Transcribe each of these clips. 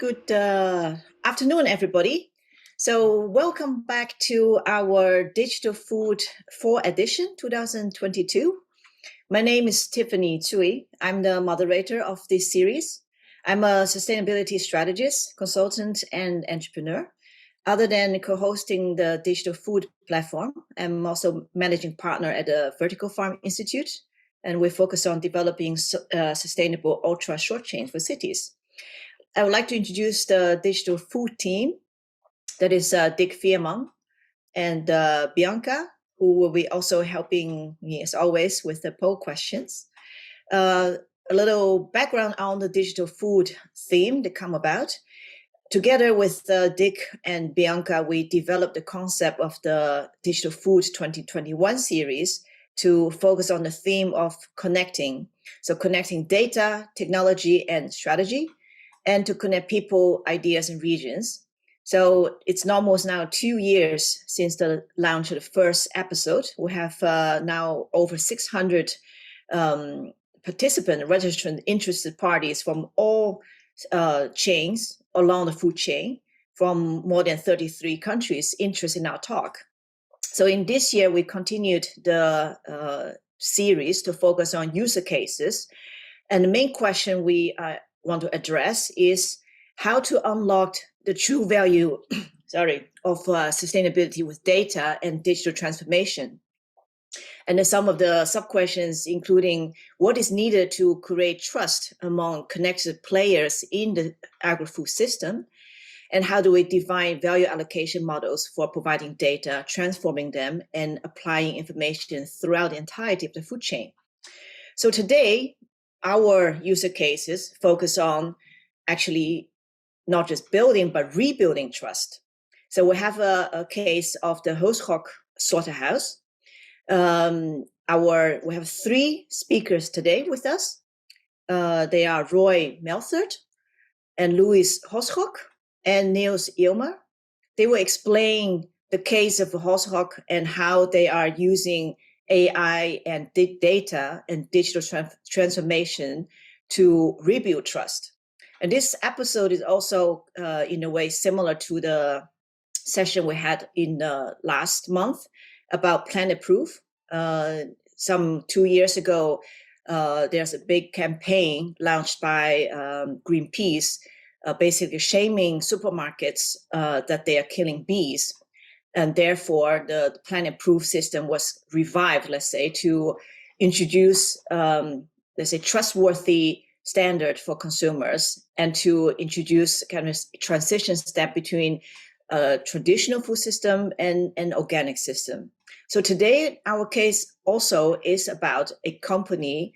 Good afternoon, everybody. So welcome back to our Digital Food 4 edition 2022. My name is Tiffany Tsui. I'm the moderator of this series. I'm a sustainability strategist, consultant, and entrepreneur. Other than co-hosting the digital food platform, I'm also managing partner at the Vertical Farm Institute, and we focus on developing sustainable ultra short chain for cities. I would like to introduce the digital food team. That is Dick Veerman and Bianca, who will be also helping me as always with the poll questions. A little background on the digital food theme that come about. Together with Dick and Bianca, we developed the concept of the Digital Food 2021 series to focus on the theme of connecting. So connecting data, technology, and strategy, and to connect people, ideas, and regions. So it's almost now 2 years since the launch of the first episode. We have now over 600 participants, registered, interested parties from all chains along the food chain from more than 33 countries interested in our talk. So in this year, we continued the series to focus on user cases. And the main question we want to address is how to unlock the true value of sustainability with data and digital transformation. And then some of the sub-questions including what is needed to create trust among connected players in the agri-food system, and how do we define value allocation models for providing data, transforming them, and applying information throughout the entirety of the food chain. So today, our user cases focus on actually not just building, but rebuilding trust. So we have a case of the Gosschalk Slaughterhouse. We have 3 speakers today with us. They are Roy Melthert and Louis Gosschalk and Niels Ilmer. They will explain the case of Gosschalk and how they are using AI and data and digital transformation to rebuild trust. And this episode is also, in a way, similar to the session we had in last month about Planet Proof. Some 2 years ago, there's a big campaign launched by Greenpeace, basically shaming supermarkets that they are killing bees. And therefore, the Planet Proof system was revived, let's say, to introduce, trustworthy standard for consumers and to introduce kind of transition step between traditional food system and an organic system. So today, our case also is about a company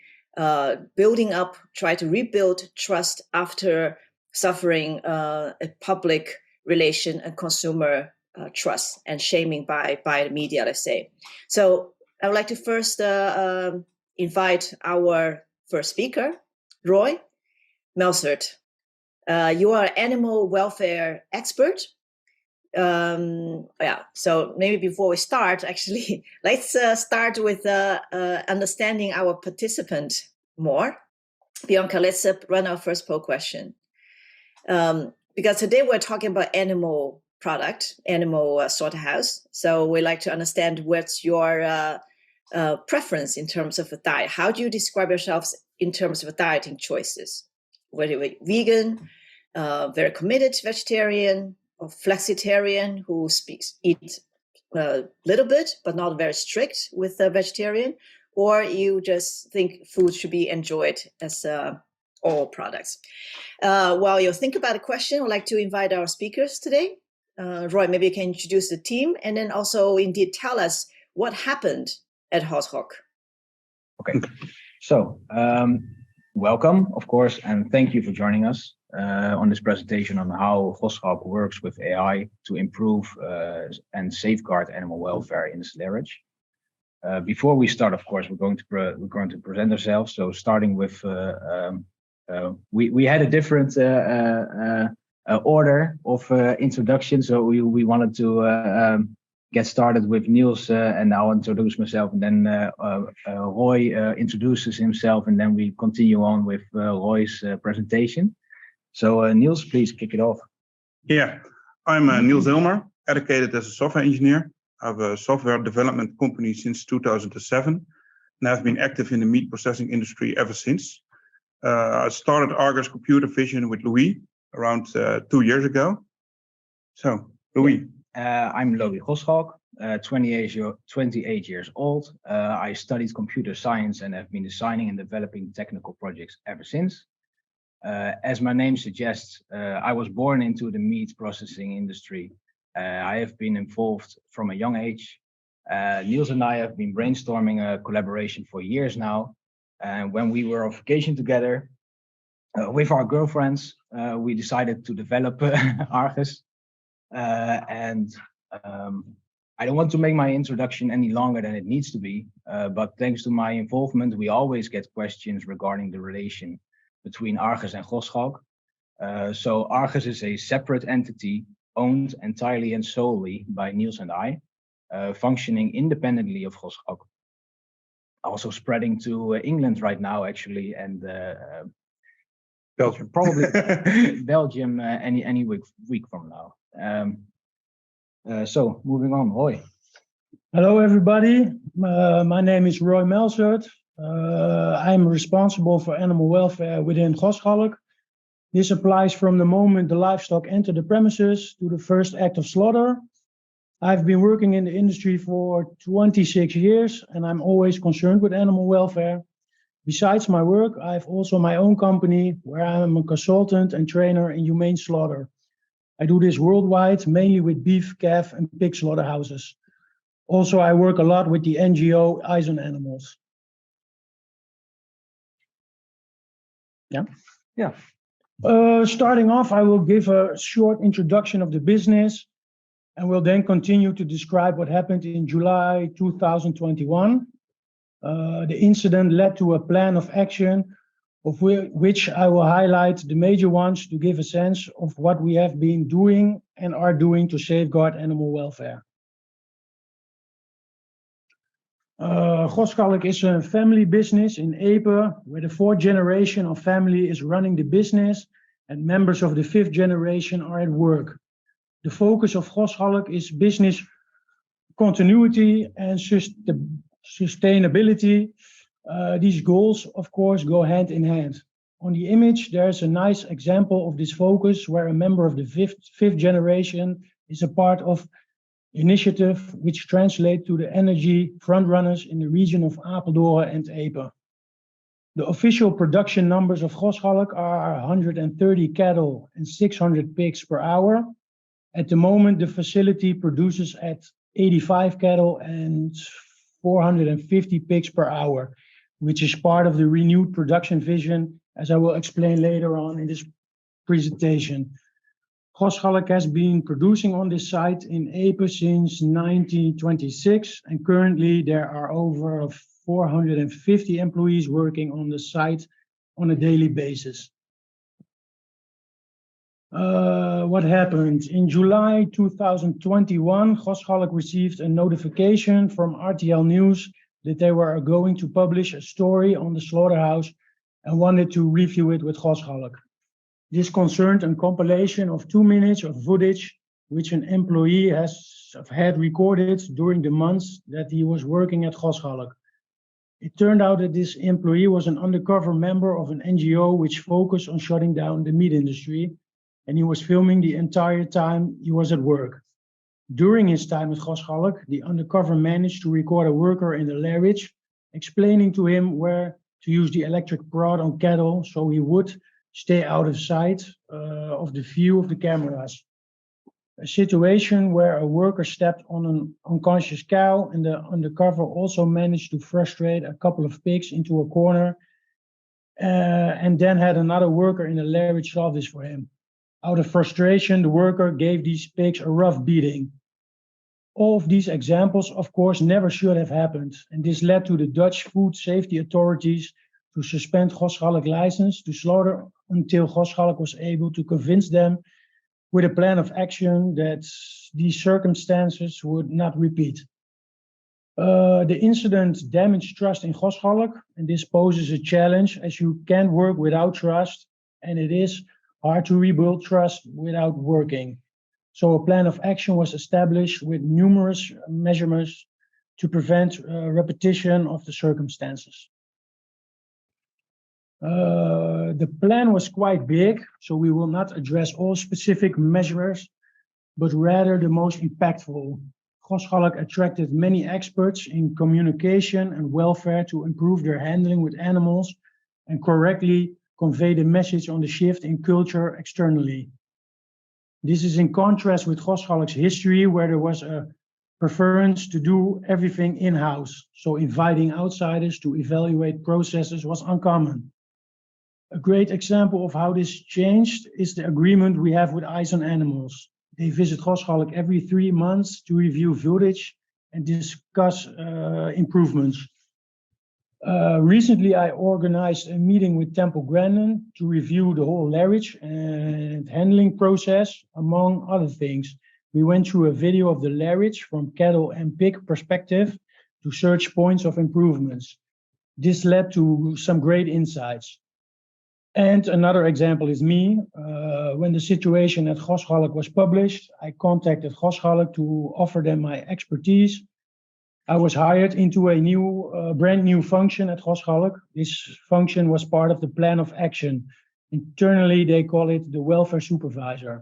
building up, try to rebuild trust after suffering a public relation and consumer trust and shaming by the media, let's say. So I would like to first invite our first speaker, Roy Melthert. You are an animal welfare expert. So maybe before we start, actually, let's start with understanding our participant more. Bianca, let's run our first poll question. Because today we're talking about animal slaughterhouse. So we like to understand what's your preference in terms of a diet. How do you describe yourselves in terms of dieting choices? Whether you're vegan, very committed vegetarian, or flexitarian who eats a little bit but not very strict with vegetarian, or you just think food should be enjoyed as all products. While you think about the question, I'd like to invite our speakers today. Roy, maybe you can introduce the team and then also indeed tell us what happened at Gosschalk. Okay, so welcome, of course, and thank you for joining us on this presentation on how Gosschalk works with AI to improve and safeguard animal welfare in the slaughterhouse. Before we start, of course, we're going to present ourselves. So starting with, we had a different order of introduction, so we wanted to get started with Niels, and I'll introduce myself, and then Roy introduces himself, and then we continue on with Roy's presentation. So Niels, please kick it off. Yeah, I'm Niels Ilmer, educated as a software engineer. I have a software development company since 2007, and I've been active in the meat processing industry ever since. I started Argus Computer Vision with Louis around 2 years ago. So, Louis. I'm Louis Gosschalk, 28 years old. I studied computer science and have been designing and developing technical projects ever since. As my name suggests, I was born into the meat processing industry. I have been involved from a young age. Niels and I have been brainstorming a collaboration for years now. And when we were on vacation together with our girlfriends, we decided to develop Argus. I don't want to make my introduction any longer than it needs to be, but thanks to my involvement, we always get questions regarding the relation between Argus and Gosschalk. So Argus is a separate entity owned entirely and solely by Niels and I, functioning independently of Gosschalk. Also spreading to England right now, actually, and Belgium. Probably Belgium any week from now. So moving on, Roy. Hello, everybody. My name is Roy Melzert. I'm responsible for animal welfare within Gosschalk. This applies from the moment the livestock enter the premises to the first act of slaughter. I've been working in the industry for 26 years, and I'm always concerned with animal welfare. Besides my work, I have also my own company where I am a consultant and trainer in humane slaughter. I do this worldwide, mainly with beef, calf, and pig slaughterhouses. Also, I work a lot with the NGO Eyes on Animals. Yeah. Starting off, I will give a short introduction of the business, and will then continue to describe what happened in July 2021. The incident led to a plan of action, of which I will highlight the major ones to give a sense of what we have been doing and are doing to safeguard animal welfare. Gosschalk is a family business in Epe, where the fourth generation of family is running the business and members of the fifth generation are at work. The focus of Gosschalk is business continuity and sustainability. These goals, of course, go hand in hand. On the image, there's a nice example of this focus where a member of the fifth generation is a part of initiative which translate to the energy frontrunners in the region of Apeldoorn and Epe. The official production numbers of Gosschalk are 130 cattle and 600 pigs per hour. At the moment, the facility produces at 85 cattle and 450 pigs per hour, which is part of the renewed production vision, as I will explain later on in this presentation. Gosschalk has been producing on this site in Epe since 1926, and currently there are over 450 employees working on the site on a daily basis. What happened? In July 2021, Gosschalk received a notification from RTL News that they were going to publish a story on the slaughterhouse and wanted to review it with Gosschalk. This concerned a compilation of 2 minutes of footage which an employee had recorded during the months that he was working at Gosschalk. It turned out that this employee was an undercover member of an NGO which focused on shutting down the meat industry, and he was filming the entire time he was at work. During his time at Gosschalk, the undercover managed to record a worker in the lairage, explaining to him where to use the electric prod on cattle so he would stay out of sight of the view of the cameras. A situation where a worker stepped on an unconscious cow, and the undercover also managed to frustrate a couple of pigs into a corner, and then had another worker in the lairage solve this for him. Out of frustration, the worker gave these pigs a rough beating. All of these examples, of course, never should have happened, and this led to the Dutch food safety authorities to suspend Gosschalk license to slaughter until Gosschalk was able to convince them with a plan of action that these circumstances would not repeat. The incident damaged trust in Gosschalk, and this poses a challenge as you can't work without trust, and it is hard to rebuild trust without working. So a plan of action was established with numerous measurements to prevent repetition of the circumstances. The plan was quite big, so we will not address all specific measures, but rather the most impactful. Gosschalk attracted many experts in communication and welfare to improve their handling with animals and correctly convey the message on the shift in culture externally. This is in contrast with Gosschalk's history, where there was a preference to do everything in-house, so inviting outsiders to evaluate processes was uncommon. A great example of how this changed is the agreement we have with Eyes on Animals. They visit Gosschalk every 3 months to review footage and discuss improvements. Recently, I organized a meeting with Temple Grandin to review the whole larynx and handling process, among other things. We went through a video of the larynx from cattle and pig perspective to search points of improvements. This led to some great insights. And another example is me. When the situation at Gosschalk was published, I contacted Gosschalk to offer them my expertise. I was hired into a brand new function at Gosschalk. This function was part of the plan of action. Internally, they call it the welfare supervisor.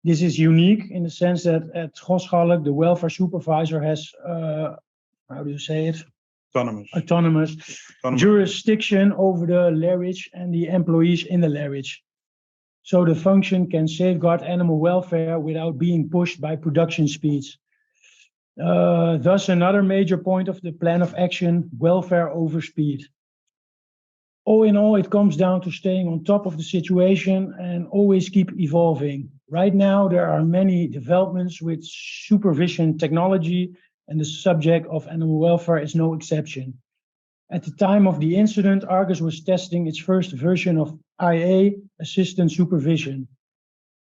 This is unique in the sense that at Gosschalk, the welfare supervisor has, how do you say it? Autonomous jurisdiction over the larynx and the employees in the larynx. So the function can safeguard animal welfare without being pushed by production speeds. Thus, another major point of the plan of action, welfare over speed. All in all, it comes down to staying on top of the situation and always keep evolving. Right now, there are many developments with supervision technology, and the subject of animal welfare is no exception. At the time of the incident, Argus was testing its first version of IA, assistant supervision.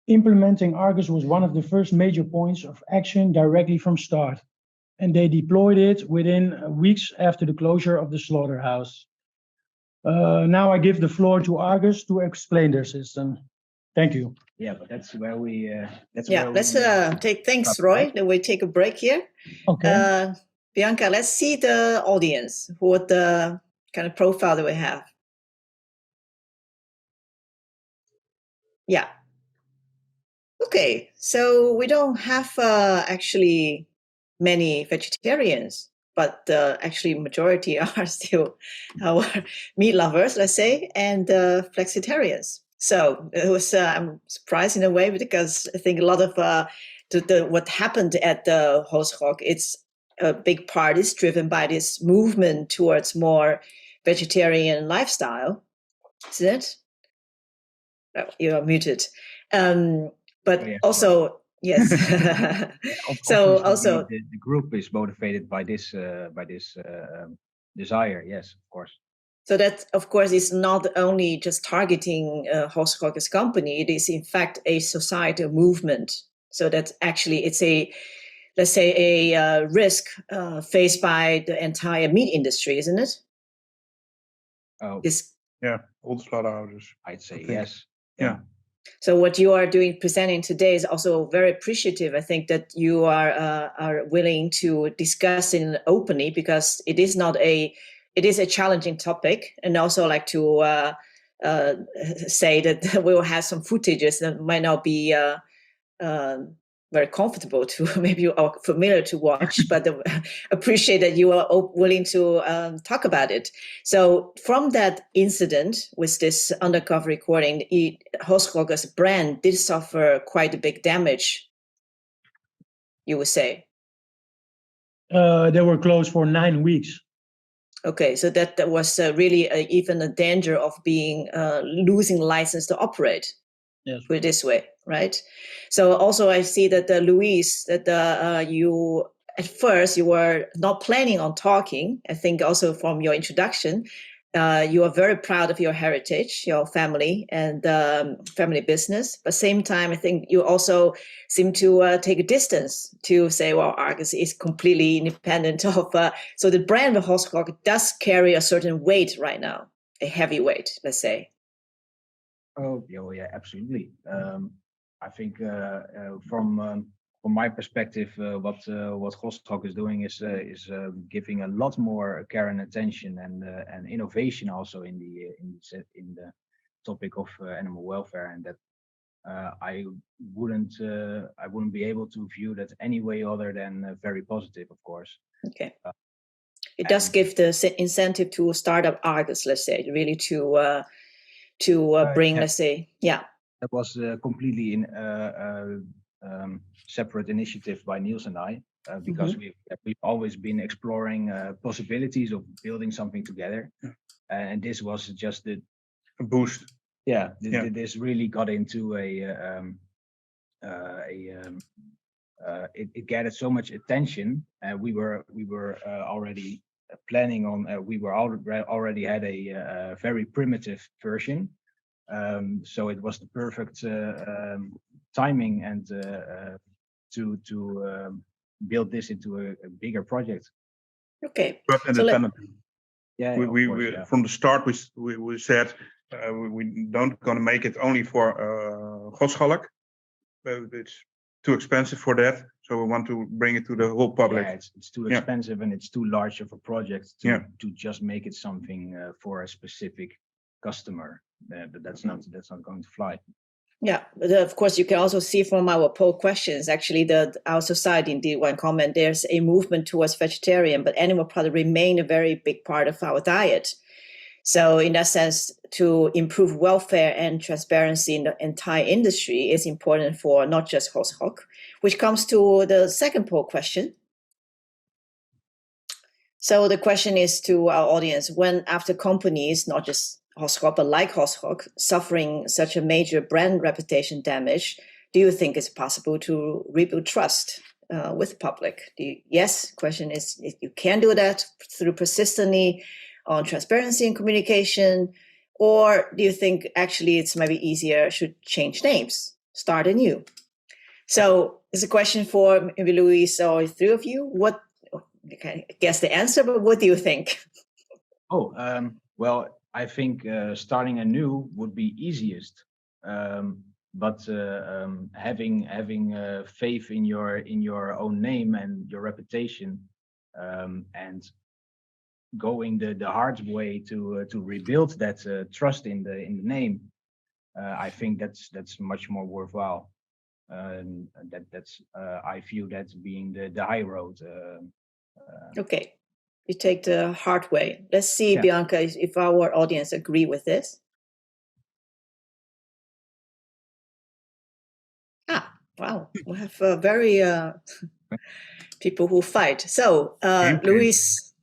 Implementing Argus was one of the first major points of action directly from start, and they deployed it within weeks after the closure of the slaughterhouse. Now I give the floor to Argus to explain their system. Thank you. Yeah, but that's where we. Let's take. Thanks, Roy. Then we take a break here. Okay. Bianca, let's see the audience. What the kind of profile do we have? Yeah. Okay, so we don't have actually many vegetarians, but actually majority are still our meat lovers, let's say, and flexitarians. So it was I'm surprised in a way because I think a lot of what happened at the Gosschalk, it's a big part is driven by this movement towards more vegetarian lifestyle, isn't it? Oh, you are muted. But also, yes. So also the group is motivated by this desire. Yes, of course. So that, of course, is not only just targeting Gosschalk's company. It is, in fact, a societal movement. So that actually it's a, let's say, a risk faced by the entire meat industry, isn't it? Oh, all the slaughterhouses. I'd say yes. Yeah. So what you are doing, presenting today, is also very appreciative. I think that you are willing to discuss it openly because it is a challenging topic, and also like to say that we will have some footages that might not be very comfortable to maybe or familiar to watch, but appreciate that you are willing to talk about it. So from that incident with this undercover recording, Gosschalk's brand did suffer quite a big damage, you would say. They were closed for 9 weeks. Okay, so that was really even a danger of being losing license to operate. Yes. Put it this way, right? So also I see that Luis, that you at first you were not planning on talking. I think also from your introduction, you are very proud of your heritage, your family, and family business. But same time, I think you also seem to take a distance to say, well, Argus is completely independent of. So the brand of Gosschalk does carry a certain weight right now, a heavy weight, let's say. Oh, yeah, absolutely. I think from my perspective, what Gosschalk is doing is giving a lot more care and attention and innovation also in the topic of animal welfare, and that I wouldn't be able to view that any way other than very positive, of course. Okay. It does give the incentive to startup Argus, let's say, really to bring, let's say, yeah. That was completely in separate initiative by Niels and I, because we've always been exploring possibilities of building something together, and this was just a boost. Yeah, this really got into it gathered so much attention. We were already planning on. We were already had a very primitive version. So it was the perfect timing and to build this into a bigger project. Okay. Yeah. We from the start we said we don't gonna make it only for Gosschalk, but it's too expensive for that. So we want to bring it to the whole public. Yeah, it's too expensive and it's too large of a project to just make it something for a specific customer. That's not going to fly. Yeah, but of course, you can also see from our poll questions, actually, our society indeed, one comment, there's a movement towards vegetarian, but animal products remain a very big part of our diet. So in that sense, to improve welfare and transparency in the entire industry is important for not just Gosschalk, which comes to the second poll question. So the question is to our audience, when after companies, not just Gosschalk, but like Gosschalk, suffering such a major brand reputation damage, do you think it's possible to rebuild trust with the public? Yes, question is if you can do that through persistently on transparency and communication, or do you think actually it's maybe easier, should change names, start anew? So it's a question for maybe Luis or three of you. What, I guess the answer, but what do you think? Well, I think starting anew would be easiest, but having faith in your own name and your reputation, and going the hard way to rebuild that trust in the name, I think that's much more worthwhile. That's I feel that's being the high road. Okay. You take the hard way. Let's see, Bianca, if our audience agree with this. Wow. We have very people who fight. So, Luis,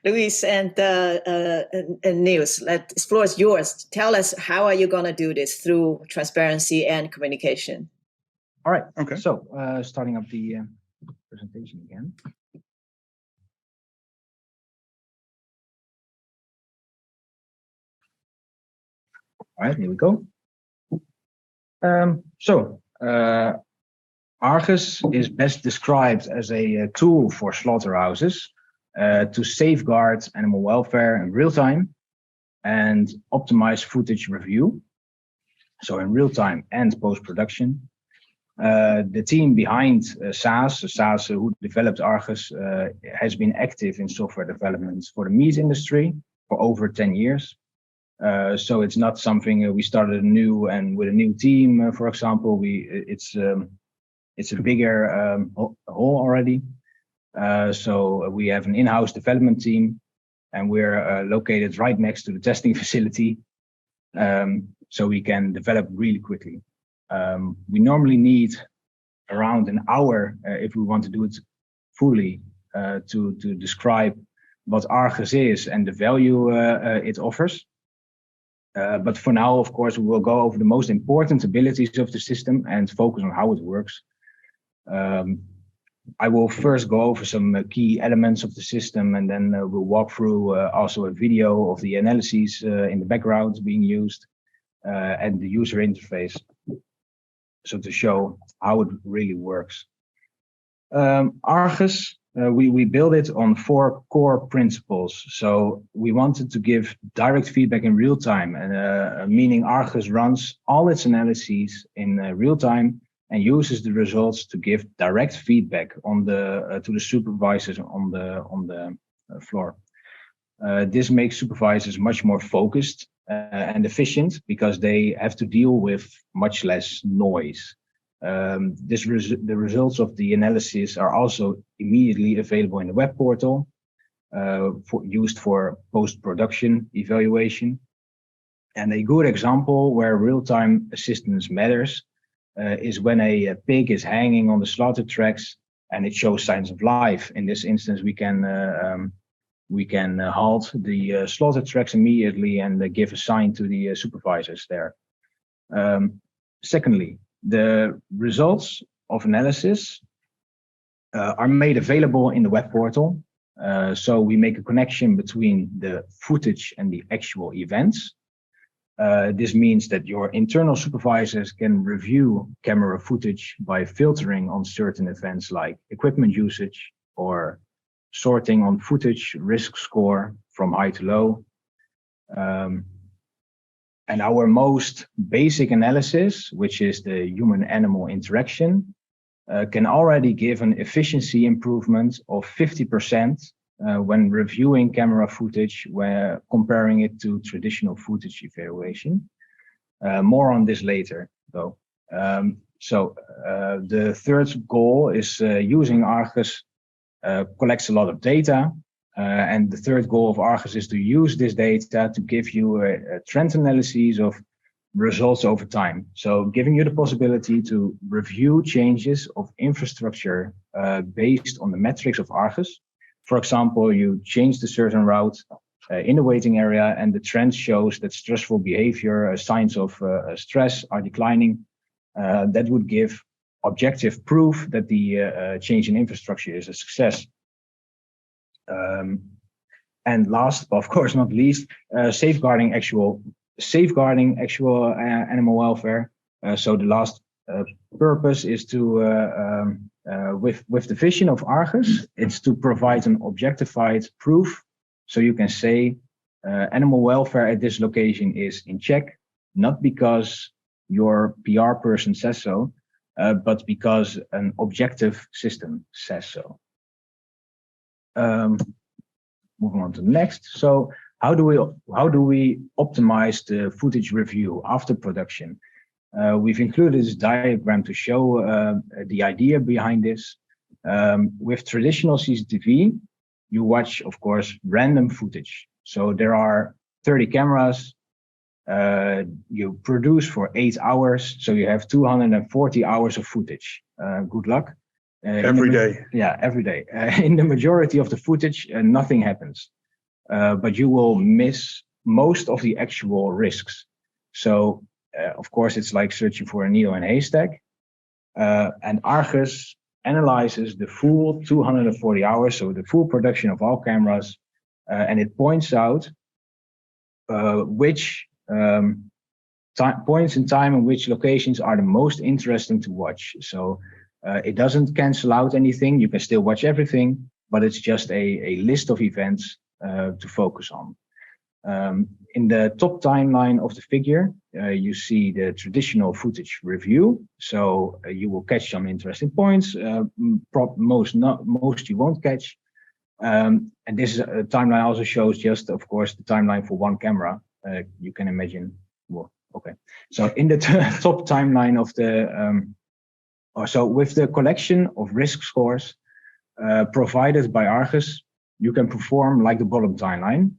Luis and Niels, the floor is yours. Tell us, how are you going to do this through transparency and communication? All right. Okay. So, starting up the presentation again. All right, here we go. Argus is best described as a tool for slaughterhouses to safeguard animal welfare in real time and optimize footage review. So in real time and post-production. The team behind SaaS, who developed Argus, has been active in software development for the meat industry for over 10 years. So it's not something we started new and with a new team, for example. It's a bigger whole already. So we have an in-house development team, and we're located right next to the testing facility, so we can develop really quickly. We normally need around an hour if we want to do it fully to describe what Argus is and the value it offers. But for now, of course, we will go over the most important abilities of the system and focus on how it works. I will first go over some key elements of the system, and then we'll walk through also a video of the analyses in the background being used and the user interface. So to show how it really works. Argus we built it on 4 core principles. So we wanted to give direct feedback in real time, and meaning Argus runs all its analyses in real time and uses the results to give direct feedback on the to the supervisors on the floor. This makes supervisors much more focused and efficient because they have to deal with much less noise. The results of the analysis are also immediately available in the web portal, used for post-production evaluation. And a good example where real-time assistance matters is when a pig is hanging on the slaughter tracks and it shows signs of life. In this instance, we can halt the slaughter tracks immediately and give a sign to the supervisors there. Secondly, the results of analysis are made available in the web portal. So we make a connection between the footage and the actual events. This means that your internal supervisors can review camera footage by filtering on certain events like equipment usage or sorting on footage risk score from high to low. And our most basic analysis, which is the human-animal interaction, can already give an efficiency improvement of 50% when reviewing camera footage, where comparing it to traditional footage evaluation. More on this later, though. The third goal is using Argus collects a lot of data. And the third goal of Argus is to use this data to give you a trend analysis of results over time. So giving you the possibility to review changes of infrastructure based on the metrics of Argus. For example, you changed a certain route in the waiting area and the trend shows that stressful behavior, signs of stress are declining. That would give objective proof that the change in infrastructure is a success. And last, but of course not least, safeguarding actual animal welfare. So the last purpose is to, with the vision of Argus, it's to provide an objectified proof. So you can say animal welfare at this location is in check, not because your PR person says so, but because an objective system says so. Moving on to the next. So how do we optimize the footage review after production? We've included this diagram to show the idea behind this. With traditional CCTV, you watch, of course, random footage. So there are 30 cameras. You produce for 8 hours, so you have 240 hours of footage. Good luck. Every day. Yeah, every day. In the majority of the footage, nothing happens, but you will miss most of the actual risks. So, of course, it's like searching for a needle in a haystack. And Argus analyzes the full 240 hours, so the full production of all cameras, and it points out which points in time and which locations are the most interesting to watch. So it doesn't cancel out anything. You can still watch everything, but it's just a list of events to focus on. In the top timeline of the figure, you see the traditional footage review. So you will catch some interesting points. Most you won't catch. And this timeline also shows just, of course, the timeline for one camera. You can imagine. Well, okay. So in the top timeline of the so with the collection of risk scores provided by Argus, you can perform like the bottom timeline,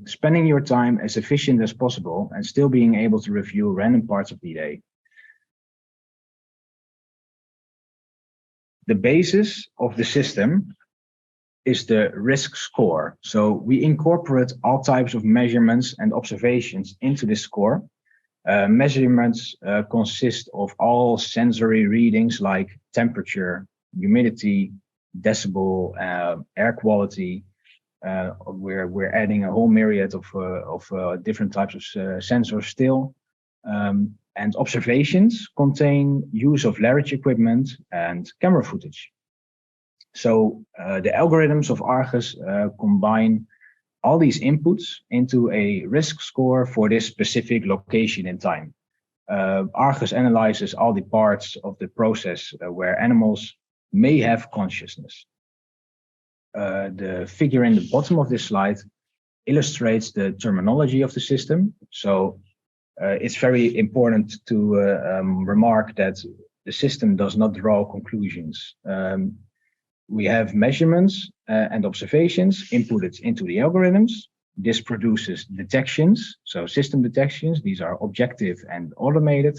spending your time as efficient as possible and still being able to review random parts of the day. The basis of the system is the risk score. So we incorporate all types of measurements and observations into this score. Measurements consist of all sensory readings like temperature, humidity, decibel, air quality. We're adding a whole myriad of different types of sensors still. And observations contain use of large equipment and camera footage. So the algorithms of Argus combine all these inputs into a risk score for this specific location in time. Argus analyzes all the parts of the process where animals may have consciousness. The figure in the bottom of this slide illustrates the terminology of the system. So it's very important to remark that the system does not draw conclusions. We have measurements and observations inputted into the algorithms. This produces detections, so system detections. These are objective and automated,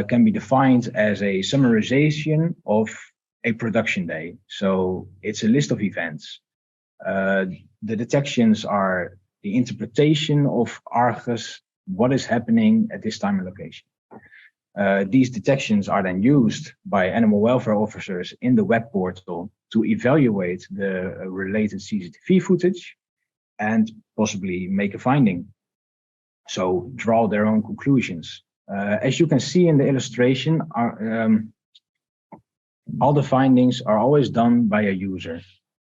can be defined as a summarization of a production day. So it's a list of events. The detections are the interpretation of Argus, what is happening at this time and location. These detections are then used by animal welfare officers in the web portal to evaluate the related CCTV footage and possibly make a finding. So draw their own conclusions. As you can see in the illustration, all the findings are always done by a user.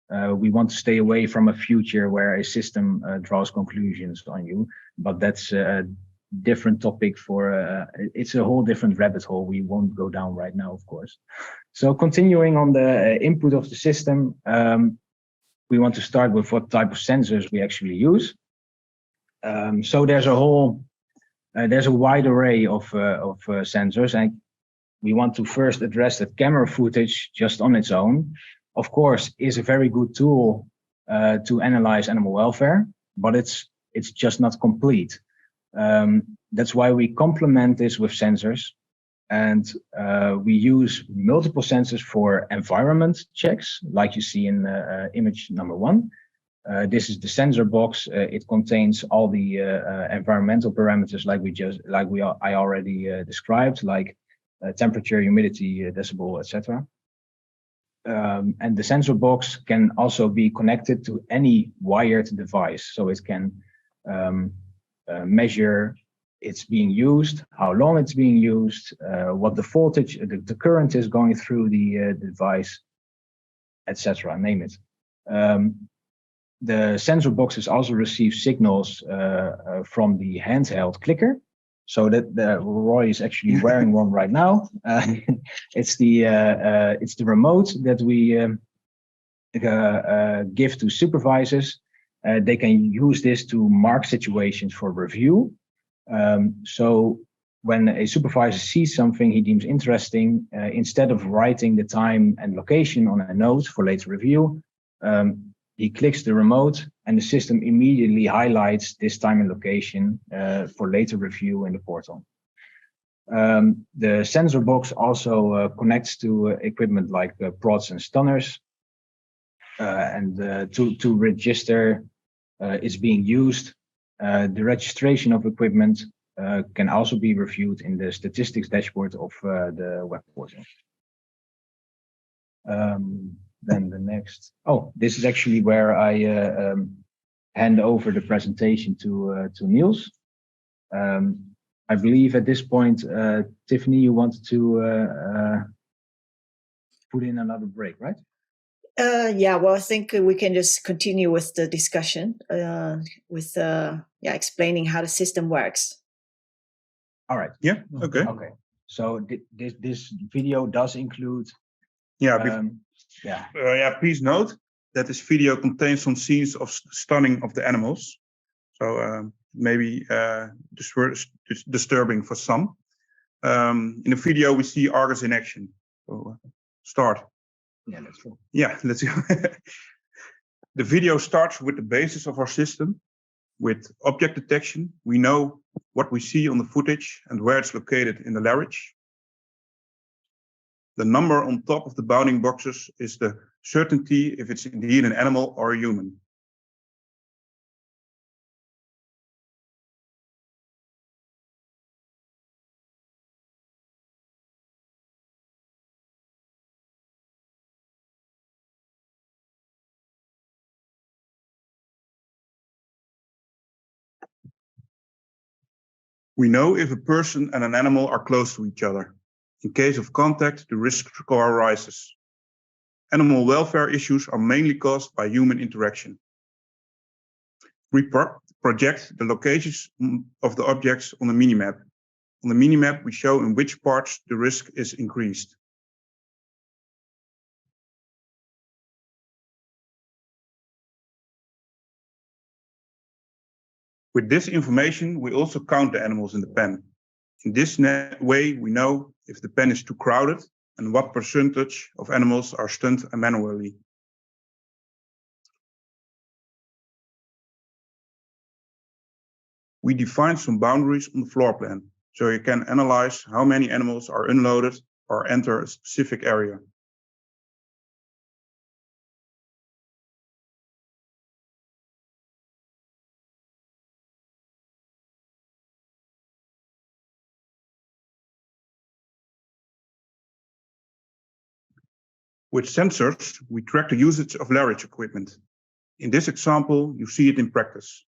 We want to stay away from a future where a system draws conclusions on you, but that's a different topic for, it's a whole different rabbit hole we won't go down right now, of course. So continuing on the input of the system, we want to start with what type of sensors we actually use. So there's a wide array of sensors, and we want to first address that camera footage just on its own, of course, is a very good tool to analyze animal welfare, but it's just not complete. That's why we complement this with sensors, and we use multiple sensors for environment checks, like you see in image number 1. This is the sensor box. It contains all the environmental parameters, I already described, like temperature, humidity, decibel, etc. And the sensor box can also be connected to any wired device, so it can measure it's being used, how long it's being used, what the voltage, the current is going through the device, etc. Name it. The sensor boxes also receive signals from the handheld clicker. So that Roy is actually wearing one right now. It's the remote that we give to supervisors. They can use this to mark situations for review. So when a supervisor sees something he deems interesting, instead of writing the time and location on a note for later review, he clicks the remote and the system immediately highlights this time and location for later review in the portal. The sensor box also connects to equipment like prods and stunners, and to register is being used. The registration of equipment can also be reviewed in the statistics dashboard of the web portal. Then the next, this is actually where I hand over the presentation to Niels. I believe at this point, Tiffany, you wanted to put in another break, right? Yeah, well, I think we can just continue with the discussion with explaining how the system works. All right. Yeah. Okay. Okay. So this video does include. Please note that this video contains some scenes of stunning of the animals, so maybe disturbing for some. In the video, we see Argus in action. So start. Yeah, that's true. Yeah, let's go. The video starts with the basis of our system, with object detection. We know what we see on the footage and where it's located in the larynx. The number on top of the bounding boxes is the certainty if it's indeed an animal or a human. We know if a person and an animal are close to each other. In case of contact, the risk score rises. animal welfare issues are mainly caused by human interaction. We project the locations of the objects on a minimap. On the minimap, we show in which parts the risk is increased. With this information, we also count the animals in the pen. In this way, we know if the pen is too crowded and what percentage of animals are stunned manually. We define some boundaries on the floor plan, so you can analyze how many animals are unloaded or enter a specific area. With sensors, we track the usage of larynx equipment. In this example, you see it in practice.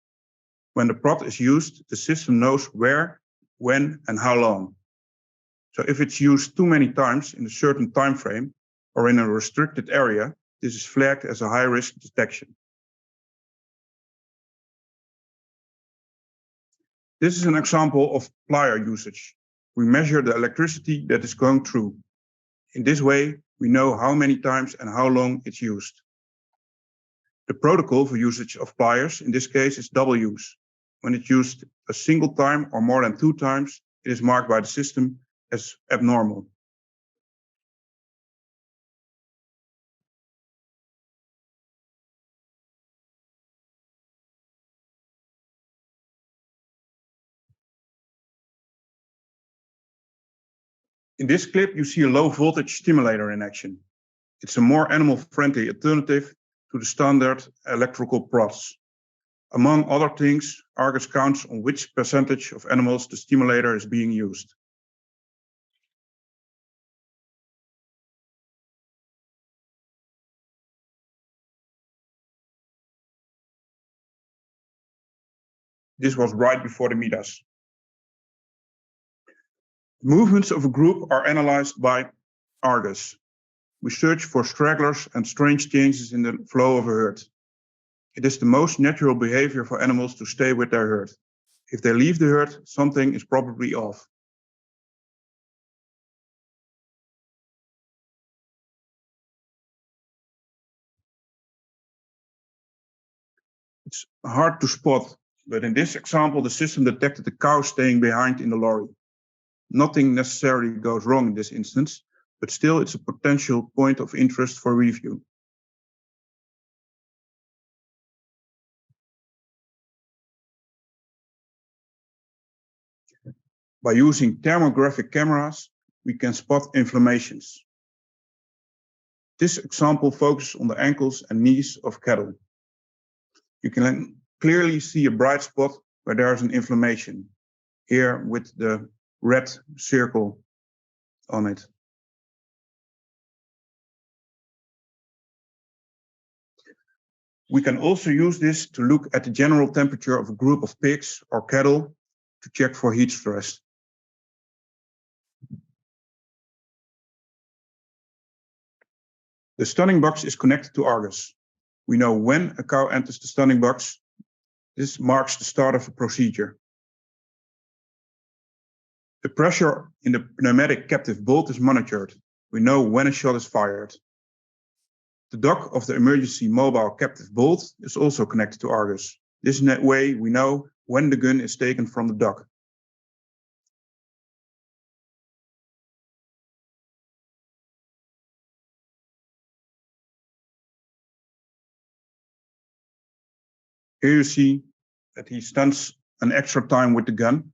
When the prod is used, the system knows where, when, and how long. So if it's used too many times in a certain time frame or in a restricted area, this is flagged as a high-risk detection. This is an example of plier usage. We measure the electricity that is going through. In this way, we know how many times and how long it's used. The protocol for usage of pliers in this case is double use. When it's used a single time or more than 2 times, it is marked by the system as abnormal. In this clip, you see a low voltage stimulator in action. It's a more animal-friendly alternative to the standard electrical prods. Among other things, Argus counts on which percentage of animals the stimulator is being used. This was right before the Midas. Movements of a group are analyzed by Argus. We search for stragglers and strange changes in the flow of a herd. It is the most natural behavior for animals to stay with their herd. If they leave the herd, something is probably off. It's hard to spot, but in this example, the system detected the cow staying behind in the lorry. Nothing necessarily goes wrong in this instance, but still it's a potential point of interest for review. By using thermographic cameras, we can spot inflammations. This example focuses on the ankles and knees of cattle. You can clearly see a bright spot where there is an inflammation, here with the red circle on it. We can also use this to look at the general temperature of a group of pigs or cattle to check for heat stress. The stunning box is connected to Argus. We know when a cow enters the stunning box. This marks the start of a procedure. The pressure in the pneumatic captive bolt is monitored. We know when a shot is fired. The dock of the emergency mobile captive bolt is also connected to Argus. This way we know when the gun is taken from the dock. Here you see that he stuns an extra time with the gun,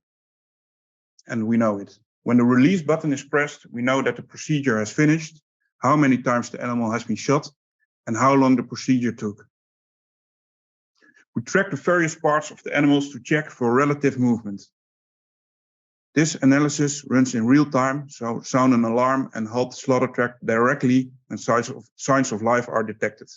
and we know it. When the release button is pressed, we know that the procedure has finished, how many times the animal has been shot, and how long the procedure took. We track the various parts of the animals to check for relative movement. This analysis runs in real time, so sound an alarm and halt the slaughter track directly when signs of life are detected.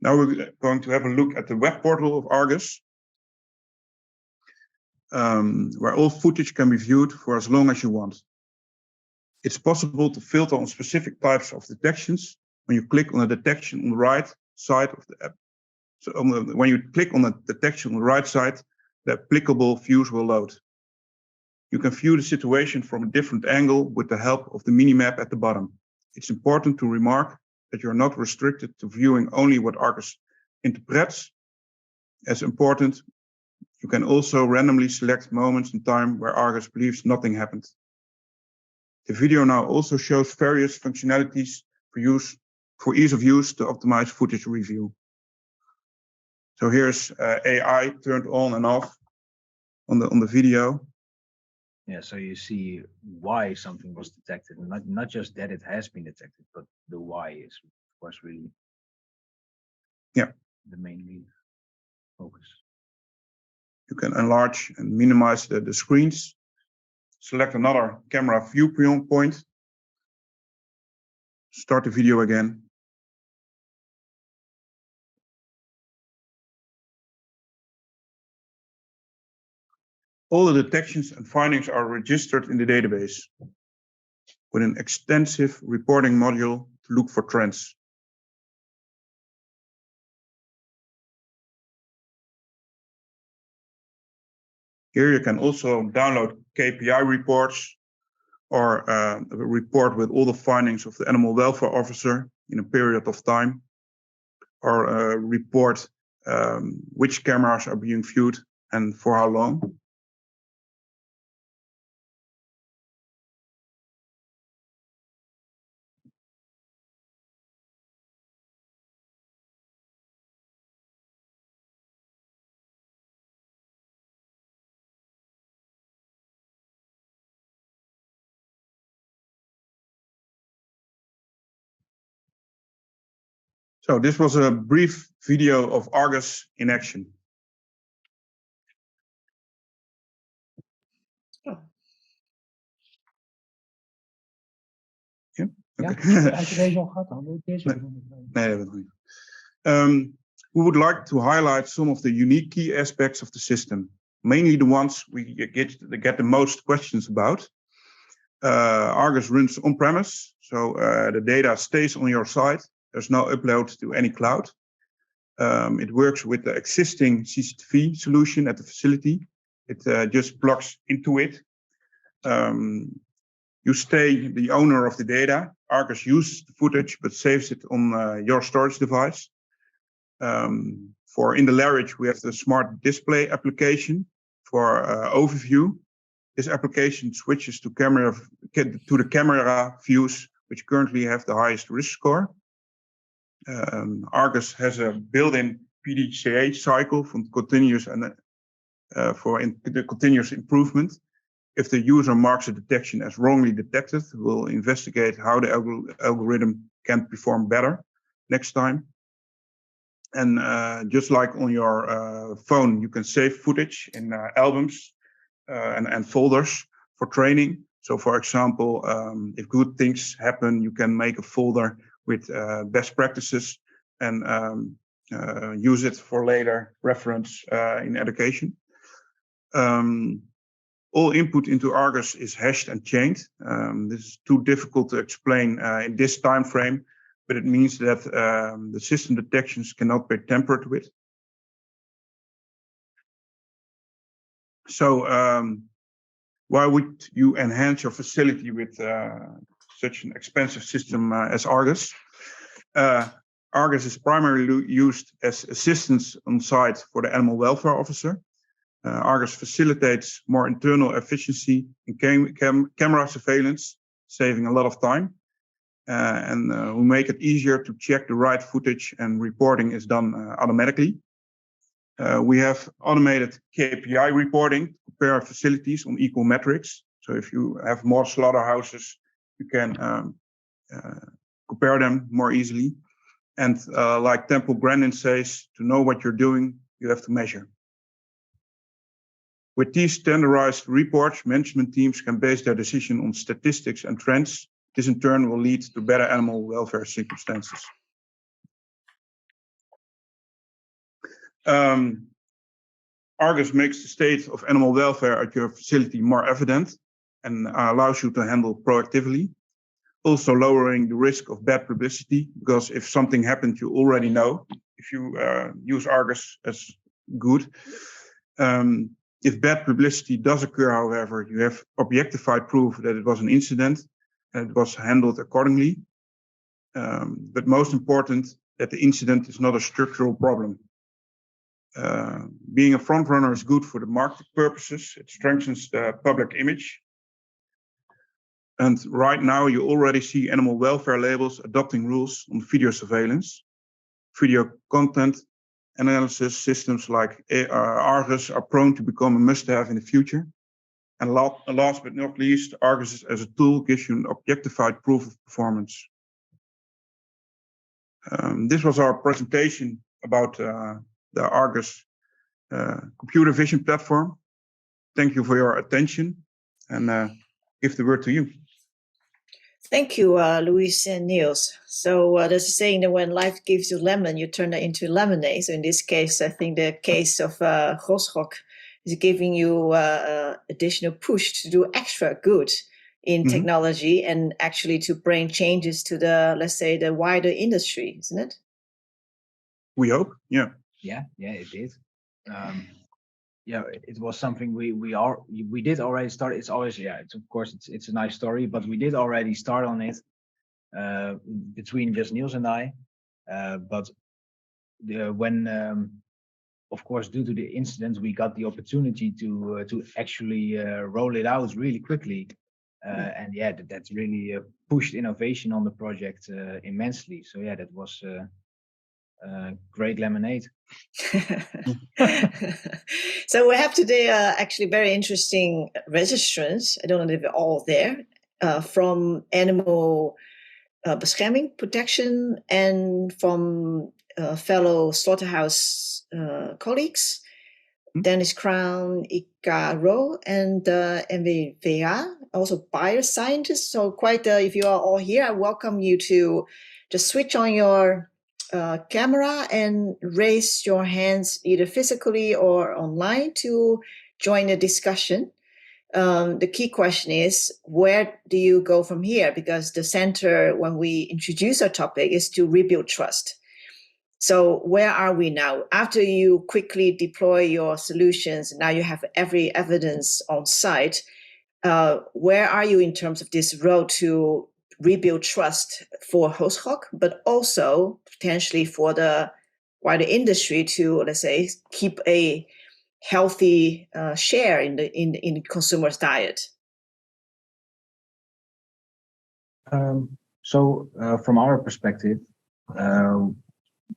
Now we're going to have a look at the web portal of Argus, where all footage can be viewed for as long as you want. It's possible to filter on specific types of detections when you click on a detection on the right side of the app. So when you click on a detection on the right side, the applicable views will load. You can view the situation from a different angle with the help of the minimap at the bottom. It's important to remark that you're not restricted to viewing only what Argus interprets as important. You can also randomly select moments in time where Argus believes nothing happened. The video now also shows various functionalities for ease of use to optimize footage review. So here's AI turned on and off on the video. Yeah, so you see why something was detected, and not just that it has been detected, but the why is, of course, really the main focus. You can enlarge and minimize the screens. Select another camera viewpoint. Start the video again. All the detections and findings are registered in the database with an extensive reporting module to look for trends. Here you can also download KPI reports or a report with all the findings of the animal welfare officer in a period of time, or report which cameras are being viewed and for how long. So this was a brief video of Argus in action. Oh. Yeah? Okay. Had je deze al gehad dan? Wil ik deze ook doen? Nee, dat niet. We would like to highlight some of the unique key aspects of the system, mainly the ones we get the most questions about. Argus runs on-premise, so the data stays on your site. There's no upload to any cloud. It works with the existing CCTV solution at the facility. It just plugs into it. You stay the owner of the data. Argus uses the footage but saves it on your storage device. For in the Larage, we have the smart display application for overview. This application switches to the camera views, which currently have the highest risk score. Argus has a built-in PDCA cycle from continuous and the continuous improvement. If the user marks a detection as wrongly detected, we'll investigate how the algorithm can perform better next time. And just like on your phone, you can save footage in albums and folders for training. So for example, if good things happen, you can make a folder with best practices and use it for later reference in education. All input into Argus is hashed and chained. This is too difficult to explain in this time frame, but it means that the system detections cannot be tampered with. So why would you enhance your facility with such an expensive system as Argus? Argus is primarily used as assistance on site for the animal welfare officer. Argus facilitates more internal efficiency in camera surveillance, saving a lot of time. And we make it easier to check the right footage, and reporting is done automatically. We have automated KPI reporting to compare facilities on equal metrics. So if you have more slaughterhouses, you can compare them more easily. And like Temple Grandin says, to know what you're doing, you have to measure. With these standardized reports, management teams can base their decision on statistics and trends. This in turn will lead to better animal welfare circumstances. Argus makes the state of animal welfare at your facility more evident, and allows you to handle proactively. Also lowering the risk of bad publicity, because if something happened, you already know if you use Argus as good. If bad publicity does occur, however, you have objectified proof that it was an incident and it was handled accordingly. But most important, that the incident is not a structural problem. Being a front runner is good for the market purposes. It strengthens the public image. And right now, you already see animal welfare labels adopting rules on video surveillance. Video content analysis systems like Argus are prone to become a must-have in the future. And last but not least, Argus as a tool gives you an objectified proof of performance. This was our presentation about the Argus computer vision platform. Thank you for your attention, and give the word to you. Thank you, Luis and Niels. So there's a saying that when life gives you lemon, you turn it into lemonade. So in this case, I think the case of Gosschalk is giving you additional push to do extra good in technology and actually to bring changes to the, let's say, the wider industry, isn't it? We hope, yeah. Yeah, it did. Yeah, it was something we did already start. It's always, it's of course it's a nice story, but we did already start on it between just Niels and I. But when of course, due to the incident, we got the opportunity to actually roll it out really quickly, and that's really pushed innovation on the project immensely. So that was great lemonade. So we have today actually very interesting registrants. I don't know if they're all there from animal bescherming protection and from fellow Slaughterhouse colleagues, Dennis Crown, Icaro, and MVVA, also bioscientists. So quite, if you are all here, I welcome you to just switch on your camera and raise your hands either physically or online to join the discussion. The key question is, where do you go from here? Because the center, when we introduce our topic, is to rebuild trust. So where are we now? After you quickly deploy your solutions, now you have every evidence on site. Where are you in terms of this road to rebuild trust for Gosschalk, but also potentially for the wider industry to, let's say, keep a healthy share in the consumer's diet? So from our perspective,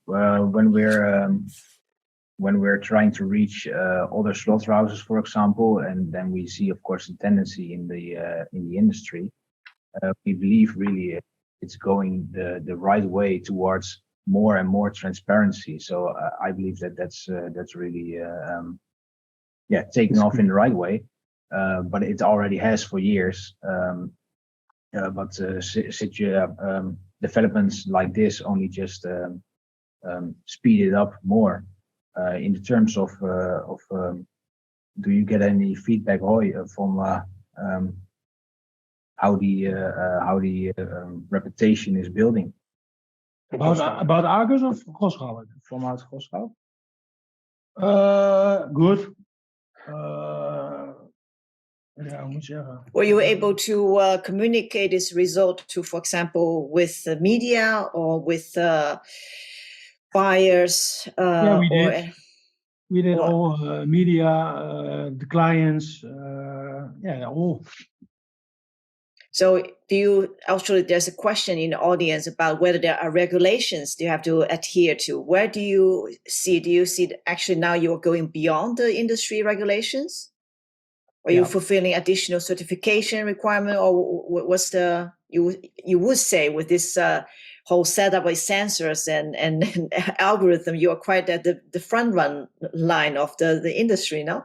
when we're trying to reach other slaughterhouses, for example, and then we see, of course, a tendency in the industry. We believe really it's going the right way towards more and more transparency. So I believe that's really taking off in the right way. But it already has for years. But developments like this only just speed it up more. In the terms of do you get any feedback, Roy, from how the reputation is building? About Argus of Gosschalk? From out Gosschalk? Good. Were you able to communicate this result to, for example, with the media or with buyers? Yeah, we did. We did all media, the clients, all. So do you actually, there's a question in the audience about whether there are regulations you have to adhere to. Where do you see that actually now you're going beyond the industry regulations? Are you fulfilling additional certification requirement, or what's the, you would say with this whole setup with sensors and algorithm, you are quite at the front line of the industry, no?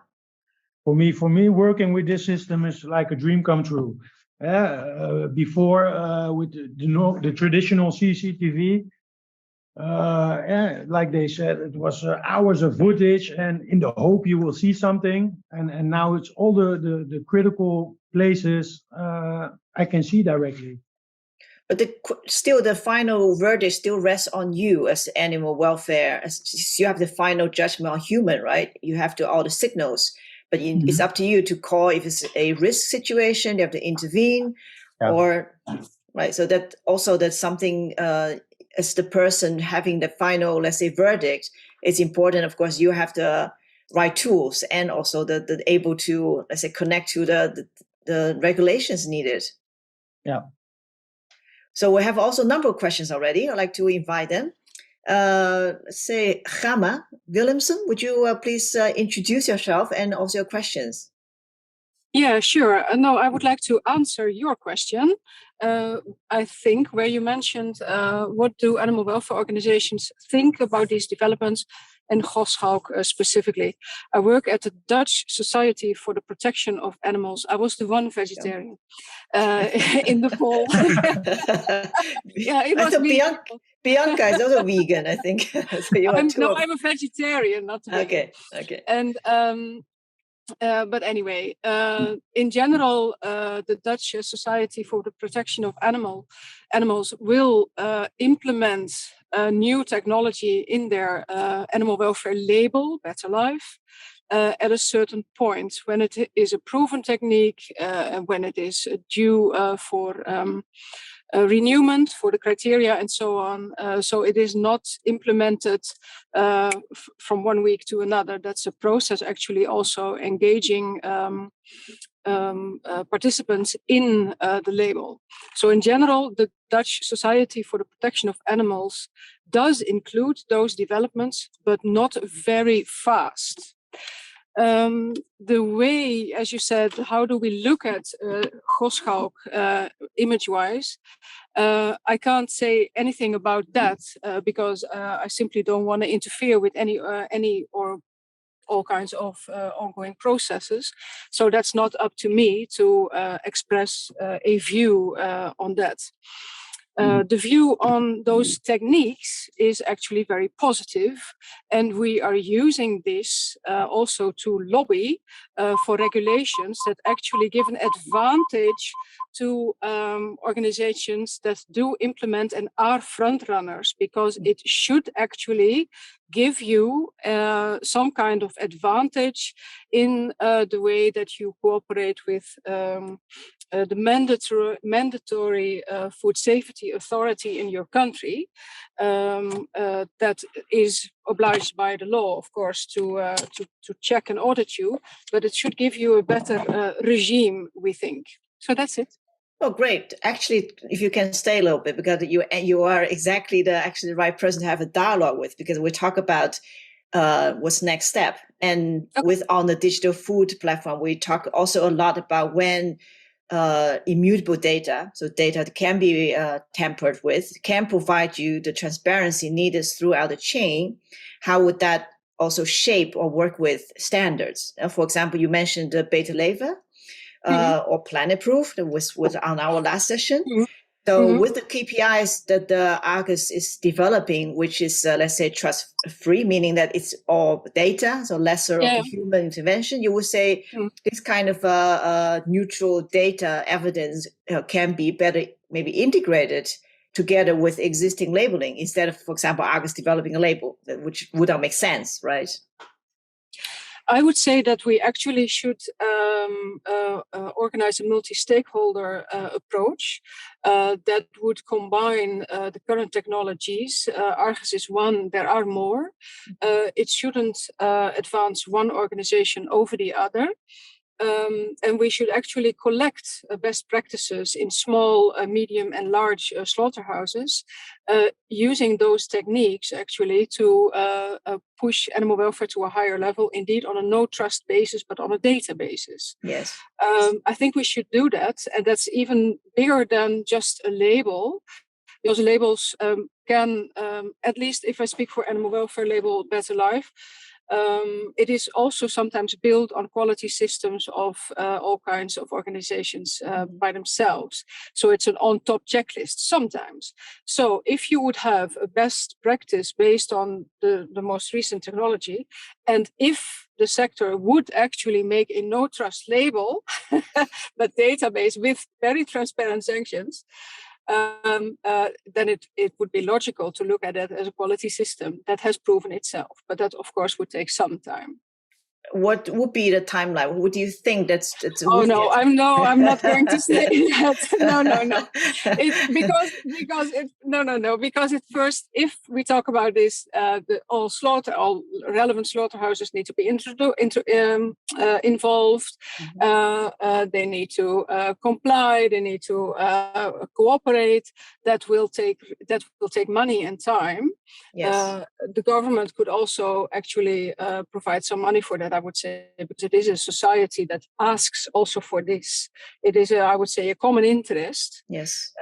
For me, working with this system is like a dream come true. Before with the traditional CCTV, like they said, it was hours of footage and in the hope you will see something. And now it's all the critical places I can see directly. But still, the final verdict still rests on you as animal welfare. As you have the final judgment on human, right? You have all the signals, but it's up to you to call if it's a risk situation. You have to intervene, or right. So that's something. As the person having the final, let's say, verdict, it's important. Of course, you have the right tools and also the able to, let's say, connect to the regulations needed. Yeah. So we have also a number of questions already. I'd like to invite them. Let's say, Gama Willemsen, would you please introduce yourself and also your questions? Yeah, sure. No, I would like to answer your question. I think where you mentioned what do animal welfare organizations think about these developments, and Gosschalk specifically. I work at the Dutch Society for the Protection of Animals. I was the one vegetarian in the poll. Yeah, it was me. Bianca is also vegan, I think. So you are I'm a vegetarian, not vegan. Okay. And but anyway, in general, the Dutch Society for the Protection of Animals will implement new technology in their animal welfare label, Better Life, at a certain point when it is a proven technique and when it is due for renewment for the criteria and so on. So it is not implemented from one week to another. That's a process actually also engaging participants in the label. So in general, the Dutch Society for the Protection of Animals does include those developments, but not very fast. The way, as you said, how do we look at Gosschalk image-wise? I can't say anything about that because I simply don't want to interfere with any or all kinds of ongoing processes. So that's not up to me to express a view on that. The view on those techniques is actually very positive, and we are using this also to lobby for regulations that actually give an advantage to organizations that do implement and are front runners, because it should actually give you some kind of advantage in the way that you cooperate with the mandatory food safety authority in your country that is obliged by the law, of course, to check and audit you, but it should give you a better regime, we think. So that's it. Oh, great. Actually, if you can stay a little bit, because you are exactly the right person to have a dialogue with, because we talk about what's next step. And on the digital food platform, we talk also a lot about when immutable data, so data that can be tampered with, can provide you the transparency needed throughout the chain. How would that also shape or work with standards? For example, you mentioned the beta lever. Or Planet Proof that was on our last session. So with the KPIs that the Argus is developing, which is, let's say, trust-free, meaning that it's all data, so lesser of the human intervention, you would say this kind of neutral data evidence can be better maybe integrated together with existing labeling instead of, for example, Argus developing a label, which would not make sense, right? I would say that we actually should organize a multi-stakeholder approach that would combine the current technologies. Argus is one, there are more. It shouldn't advance one organization over the other. And we should actually collect best practices in small, medium, and large slaughterhouses, using those techniques actually to push animal welfare to a higher level, indeed on a no-trust basis, but on a data basis. Yes. I think we should do that, and that's even bigger than just a label. Those labels can, at least if I speak for animal welfare label Better Life, It is also sometimes built on quality systems of all kinds of organizations by themselves. So it's an on-top checklist sometimes. So if you would have a best practice based on the most recent technology, and if the sector would actually make a no trust label, but database with very transparent sanctions, then it would be logical to look at it as a quality system that has proven itself. But that, of course, would take some time. What would be the timeline? What do you think that's Oh no, I'm not going to say that. No. Because it first, if we talk about this, all relevant slaughterhouses need to be involved. They need to comply. They need to cooperate. That will take money and time. Yes. The government could also actually provide some money for that, I would say, because it is a society that asks also for this. It is, I would say, a common interest. Yes.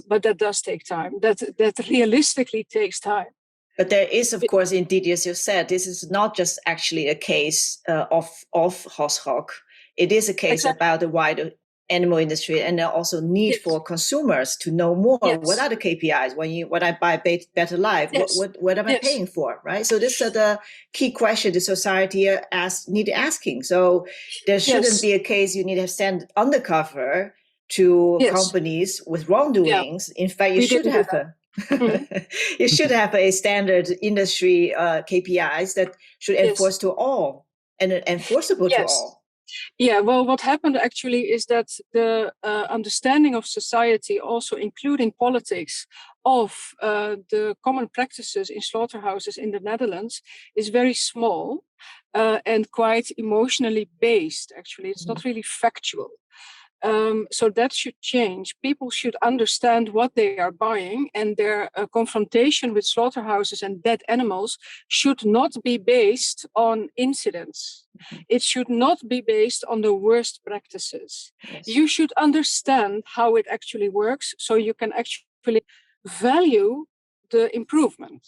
But that does take time. That realistically takes time. But there is, of course, indeed, as you said, this is not just actually a case of Gosschalk. It is a case about the wider animal industry, and also need for consumers to know more. What are the KPIs? When I buy better life, what am I paying for, right? So this is the key question the society need asking. So there shouldn't be a case you need to send undercover to companies with wrongdoings. In fact, you should have you should have a standard industry KPIs that should enforce to all and enforceable to all. Yeah, well, what happened actually is that the understanding of society, also including politics, of the common practices in slaughterhouses in the Netherlands is very small and quite emotionally based, actually. It's not really factual. So that should change. People should understand what they are buying, and their confrontation with slaughterhouses and dead animals should not be based on incidents. It should not be based on the worst practices. Yes. You should understand how it actually works, so you can actually value the improvement.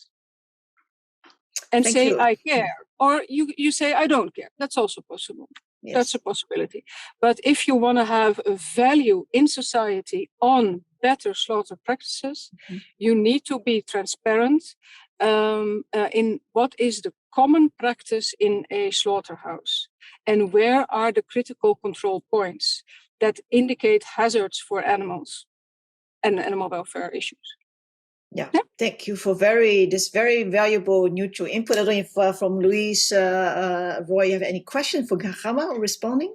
And say, I care. Or you say, I don't care. That's also possible. Yes. That's a possibility. But if you want to have a value in society on better slaughter practices, you need to be transparent in what is the common practice in a slaughterhouse and where are the critical control points that indicate hazards for animals and animal welfare issues. Yeah, thank you for this very valuable neutral input. I don't know if from Louise, Roy, you have any question for Gamma or responding?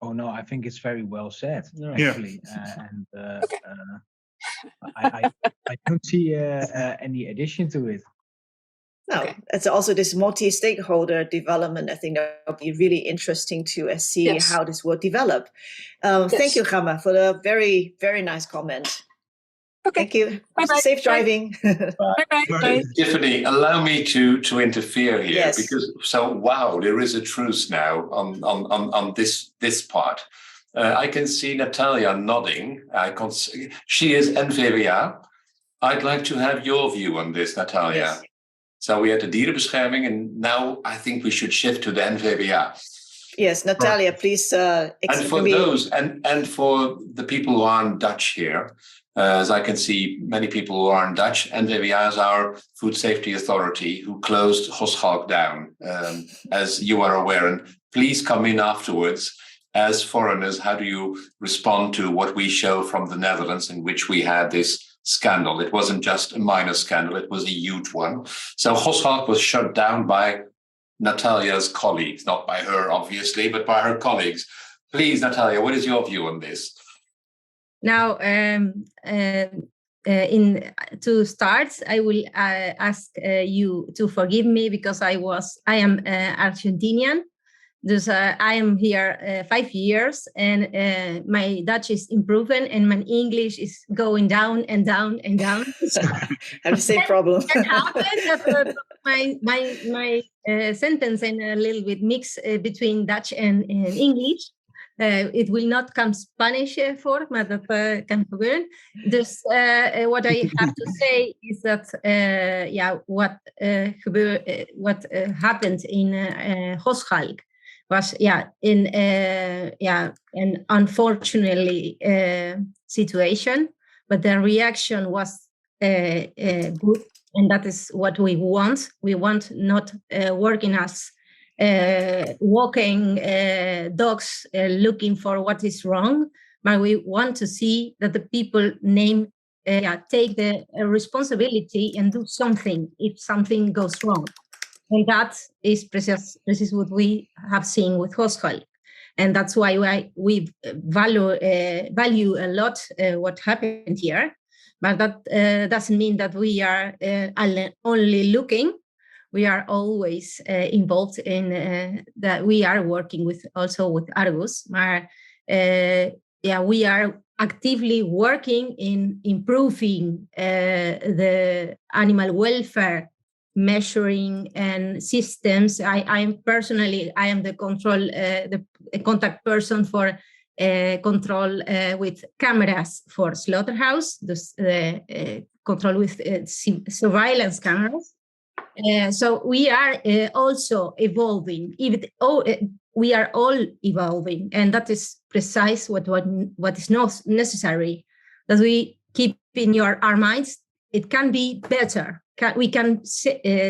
Oh no, I think it's very well said, actually. I don't see any addition to it. No, it's also this multi-stakeholder development. I think that will be really interesting to see how this will develop. Thank you, Gamma, for the very, very nice comment. Okay. Thank you. Bye-bye. Safe driving. Bye-bye. Tiffany, allow me to interfere here because there is a truce now on this part. I can see Natalia nodding. She is NVWA. I'd like to have your view on this, Natalia. Yes. So we had the dierenbescherming, and now I think we should shift to the NVWA. Yes, Natalia, please. And for those, and for the people who aren't Dutch here, as I can see many people who aren't Dutch, NVWA is our food safety authority who closed Gosschalk down, as you are aware. And please come in afterwards. As foreigners, how do you respond to what we show from the Netherlands, in which we had this scandal? It wasn't just a minor scandal, it was a huge one. So Gosschalk was shut down by Natalia's colleagues, not by her, obviously, but by her colleagues. Please, Natalia, what is your view on this? Now, to start, I will ask you to forgive me because I am Argentinian. Dus I am here 5 years, and my Dutch is improving, and my English is going down and down and down. I have the same problem. That happens that my sentence and a little bit mix between Dutch and English. it will not come Spanish for, maar dat kan gebeuren. Dus what I have to say is that what happened in Gosschalk was an unfortunately situation, but the reaction was good, and that is what we want. We want not working as walking dogs looking for what is wrong, but we want to see that the people take the responsibility and do something if something goes wrong. And that is precisely what we have seen with Gosschalk. And that's why we value a lot what happened here. But that doesn't mean that we are only looking. We are always involved in that. We are working with Argus. We are actively working in improving the animal welfare measuring and systems. I am the contact person for control with cameras for Slaughterhouse, the control with surveillance cameras. So we are also evolving. We are all evolving, and that is precise what is not necessary. That we keep in our minds. It can be better. We can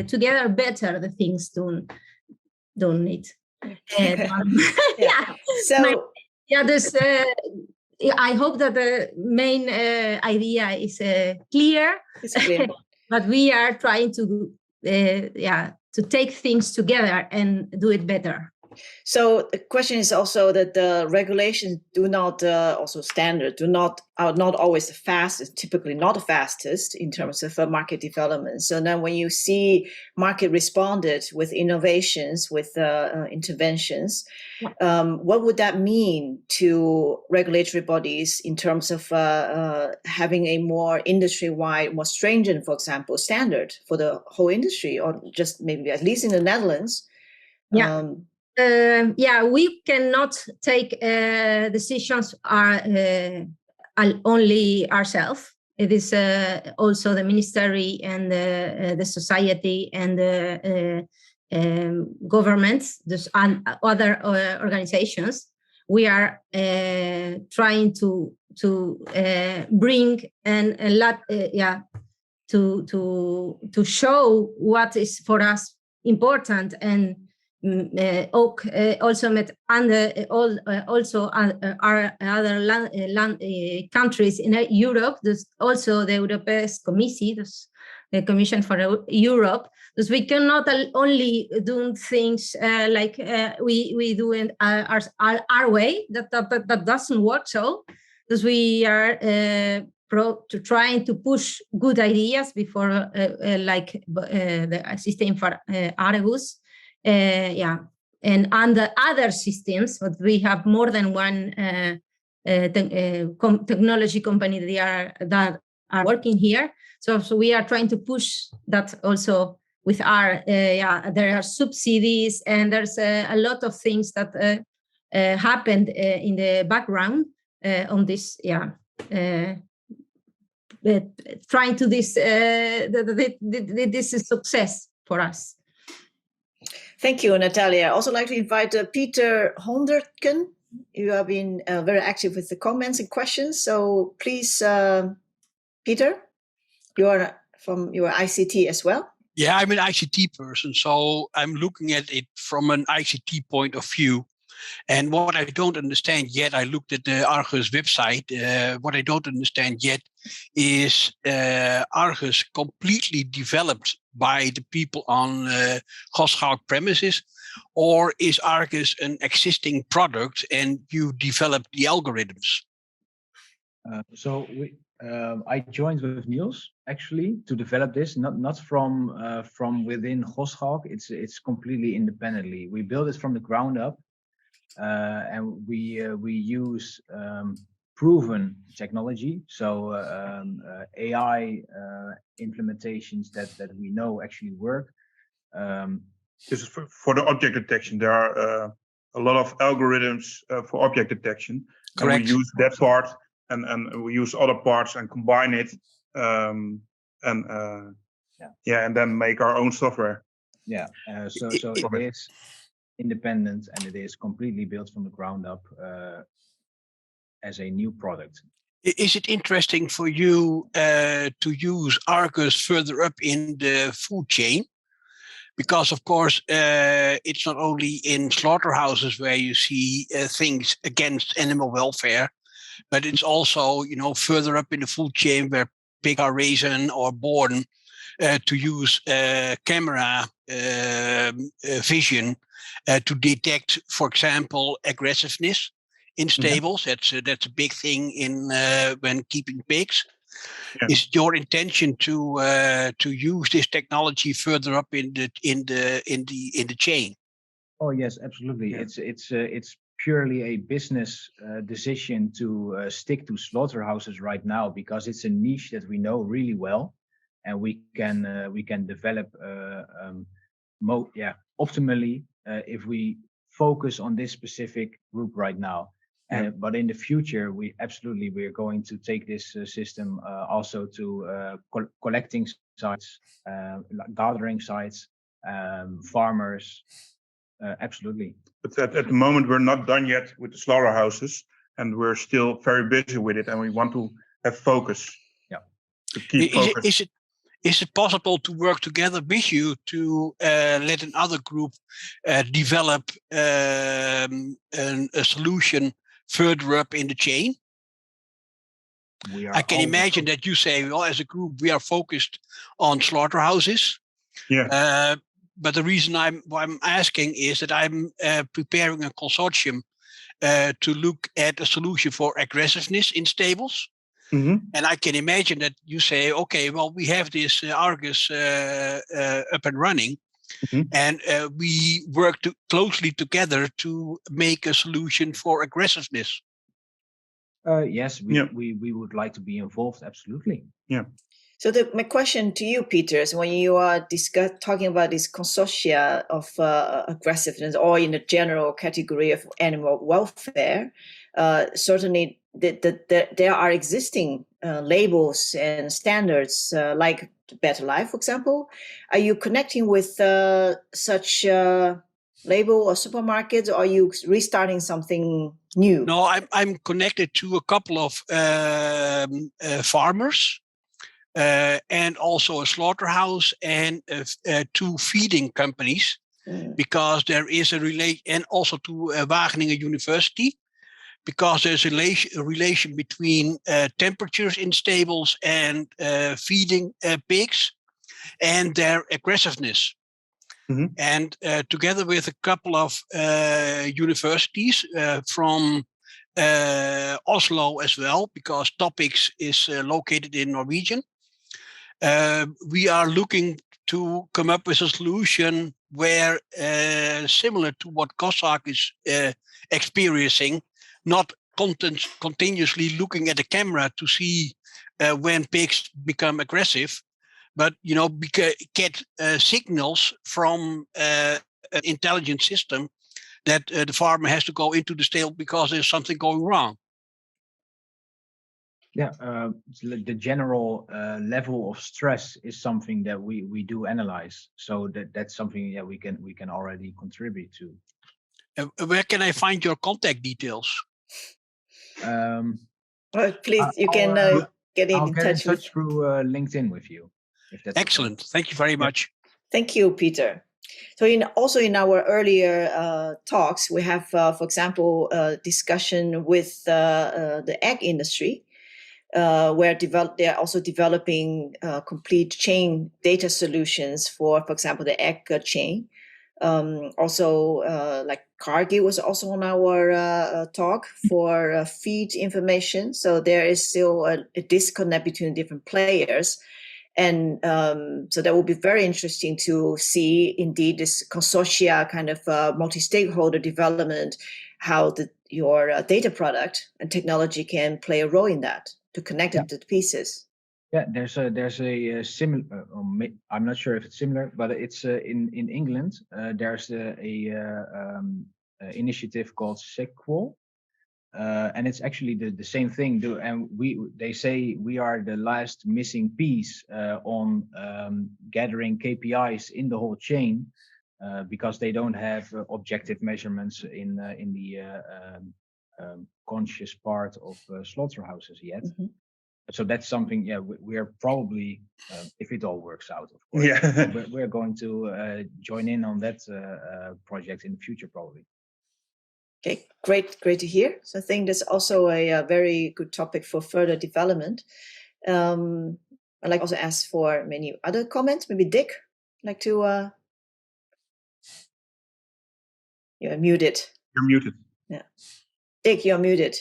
together better the things don't need. So there's. I hope that the main idea is clear. It's clear. But we are trying to take things together and do it better. So the question is also that the regulations are not always the fastest, typically not the fastest in terms of market development. So then when you see market responded with innovations, with interventions, what would that mean to regulatory bodies in terms of having a more industry-wide, more stringent, for example, standard for the whole industry, or just maybe at least in the Netherlands? We cannot take decisions only ourselves. It is also the ministry and the society and the governments, and other organizations. We are trying to bring a lot, to show what is for us important, and also met our other countries in Europe. There's also the European Commission, the Commission for Europe. Because we cannot only do things like we do in our way. That doesn't work. So, because we are trying to push good ideas before, like the system for Argus. And under other systems, but we have more than one technology company that are working here. So we are trying to push that also with our, there are subsidies, and there's a lot of things that happened in the background on this, trying to this, this is success for us. Thank you, Natalia. I also like to invite Peter Hondertken. You have been very active with the comments and questions. So please, Peter, you are from your ICT as well. Yeah, I'm an ICT person, so I'm looking at it from an ICT point of view. And what I don't understand yet, I looked at the Argus website. What I don't understand yet is Argus completely developed by the people on Gosschalk premises, or is Argus an existing product and you developed the algorithms? I joined with Niels actually to develop this, not from within Gosschalk. It's completely independently. We built it from the ground up. And we use proven technology, so AI implementations that we know actually work. This is for the object detection. There are a lot of algorithms for object detection. Correct. And we use that part and we use other parts and combine it and then make our own software. Yeah, so it is independent and it is completely built from the ground up as a new product. Is it interesting for you to use Argus further up in the food chain? Because of course, it's not only in slaughterhouses where you see things against animal welfare, but it's also, further up in the food chain where pigs are raised or born, to use camera vision to detect, for example, aggressiveness in stables. That's a big thing in when keeping pigs. Yeah. Is your intention to use this technology further up in the chain? Oh yes, absolutely. Yeah. It's purely a business decision to stick to slaughterhouses right now because it's a niche that we know really well, and we can develop optimally if we focus on this specific group right now. But in the future, we're going to take this system also to collecting sites, gathering sites, farmers. Absolutely. But at the moment, we're not done yet with the slaughterhouses, and we're still very busy with it, and we want to have focus. Yeah. To keep focus. Is it possible to work together with you to let another group develop a solution further up in the chain? I can imagine that you say, well, as a group, we are focused on slaughterhouses. Yeah. But the reason I'm asking is that I'm preparing a consortium to look at a solution for aggressiveness in stables. Mm-hmm. And I can imagine that you say, okay, well, we have this Argus up and running, mm-hmm. and we work closely together to make a solution for aggressiveness. Yes, we would like to be involved. Absolutely. Yeah. So my question to you, Peter, is when you are talking about this consortia of aggressiveness or in the general category of animal welfare, certainly there are existing labels and standards like Better Life, for example. Are you connecting with such label or supermarkets, or are you restarting something new? No, I'm connected to a couple of farmers. And also a slaughterhouse and two feeding companies, because there is a relation, and also to Wageningen University, because there's a relation between temperatures in stables and feeding pigs and their aggressiveness. Mm-hmm. And together with a couple of universities from Oslo as well, because Topics is located in Norwegian. We are looking to come up with a solution where, similar to what Gosschalk is experiencing, not continuously looking at the camera to see when pigs become aggressive, but get signals from an intelligent system that the farmer has to go into the stable because there's something going wrong. Yeah, the general level of stress is something that we do analyze. So that's something that we can already contribute to. Where can I find your contact details? Well, please, you can get in touch through LinkedIn with you. If that's excellent. Okay. Thank you very much. Thank you, Peter. So also in our earlier talks, we have, for example, a discussion with the egg industry. Where they are also developing complete chain data solutions for example, the egg chain. Also, like Cargill was also on our talk for feed information. So there is still a disconnect between different players. And so that will be very interesting to see, indeed, this consortia kind of multi-stakeholder development, how your data product and technology can play a role in that, to connect it to the pieces. Yeah, there's a similar. I'm not sure if it's similar, but it's in England. There's a initiative called Sequel. And it's actually the same thing. And they say we are the last missing piece on gathering KPIs in the whole chain because they don't have objective measurements in the conscious part of slaughterhouses yet. Mm-hmm. So that's something, yeah, we're probably, if it all works out, of course, yeah. we're going to join in on that project in the future, probably. Okay, great to hear. So I think that's also a very good topic for further development. I'd like to also ask for many other comments. Maybe Dick, like to. You're muted. You're muted. Yeah, Dick, you're muted.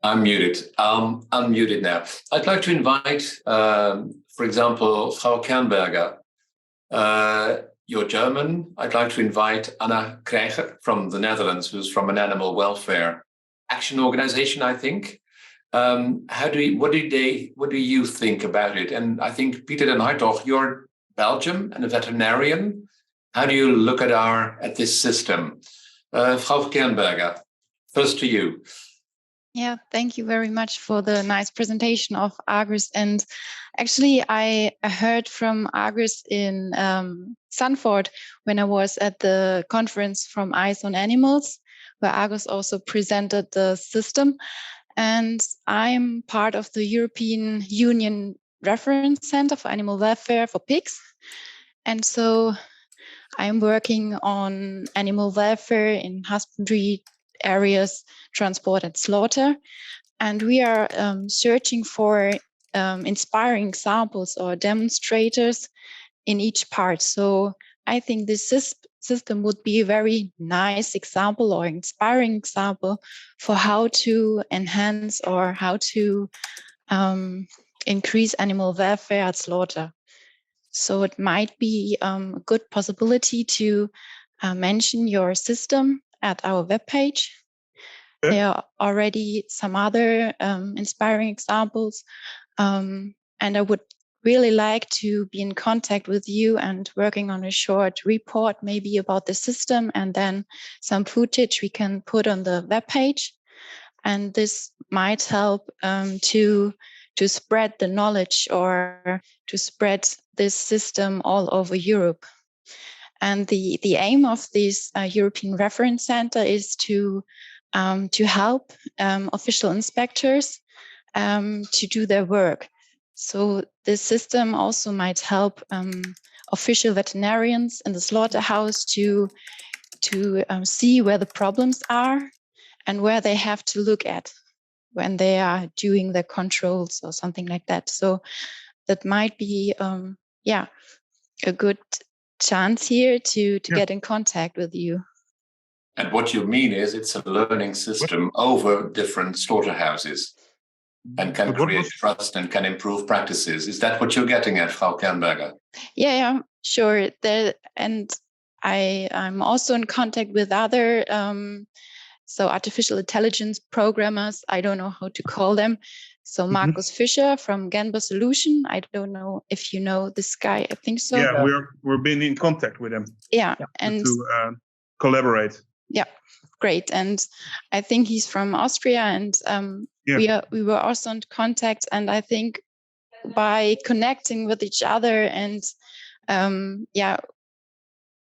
I'm muted. Unmuted now. I'd like to invite, for example, Frau Kernberger. You're German. I'd like to invite Anna Krijger from the Netherlands, who's from an animal welfare action organization, I think. What do you think about it? And I think Pieter den Hartog, you're Belgium and a veterinarian. How do you look at this system? Frau Kernberger, first to you. Yeah, thank you very much for the nice presentation of Agris. And actually, I heard from Agris in Sanford when I was at the conference from Eyes on Animals, where Agris also presented the system. And I'm part of the European Union Reference Center for Animal Welfare for Pigs. And so I'm working on animal welfare in husbandry areas, transport and slaughter. And we are searching for inspiring examples or demonstrators in each part. So I think this system would be a very nice example or inspiring example for how to enhance or how to increase animal welfare at slaughter. So it might be a good possibility to mention your system at our webpage. Okay. There are already some other inspiring examples. And I would really like to be in contact with you and working on a short report maybe about the system and then some footage we can put on the webpage. And this might help to spread the knowledge or to spread this system all over Europe. And the aim of this European Reference Center is to help official inspectors to do their work. So this system also might help official veterinarians in the slaughterhouse to see where the problems are and where they have to look at when they are doing their controls or something like that. So that might be, a good chance here to get in contact with you. And what you mean is it's a learning system over different slaughterhouses and can create trust and can improve practices. Is that what you're getting at, Frau Kernberger? Yeah, sure. And I'm also in contact with other so artificial intelligence programmers, I don't know how to call them. So Markus Fischer from Genber Solution. I don't know if you know this guy. I think so. Yeah, we're been in contact with him. Yeah, and to collaborate. Yeah, great. And I think he's from Austria, and we were also in contact. And I think by connecting with each other and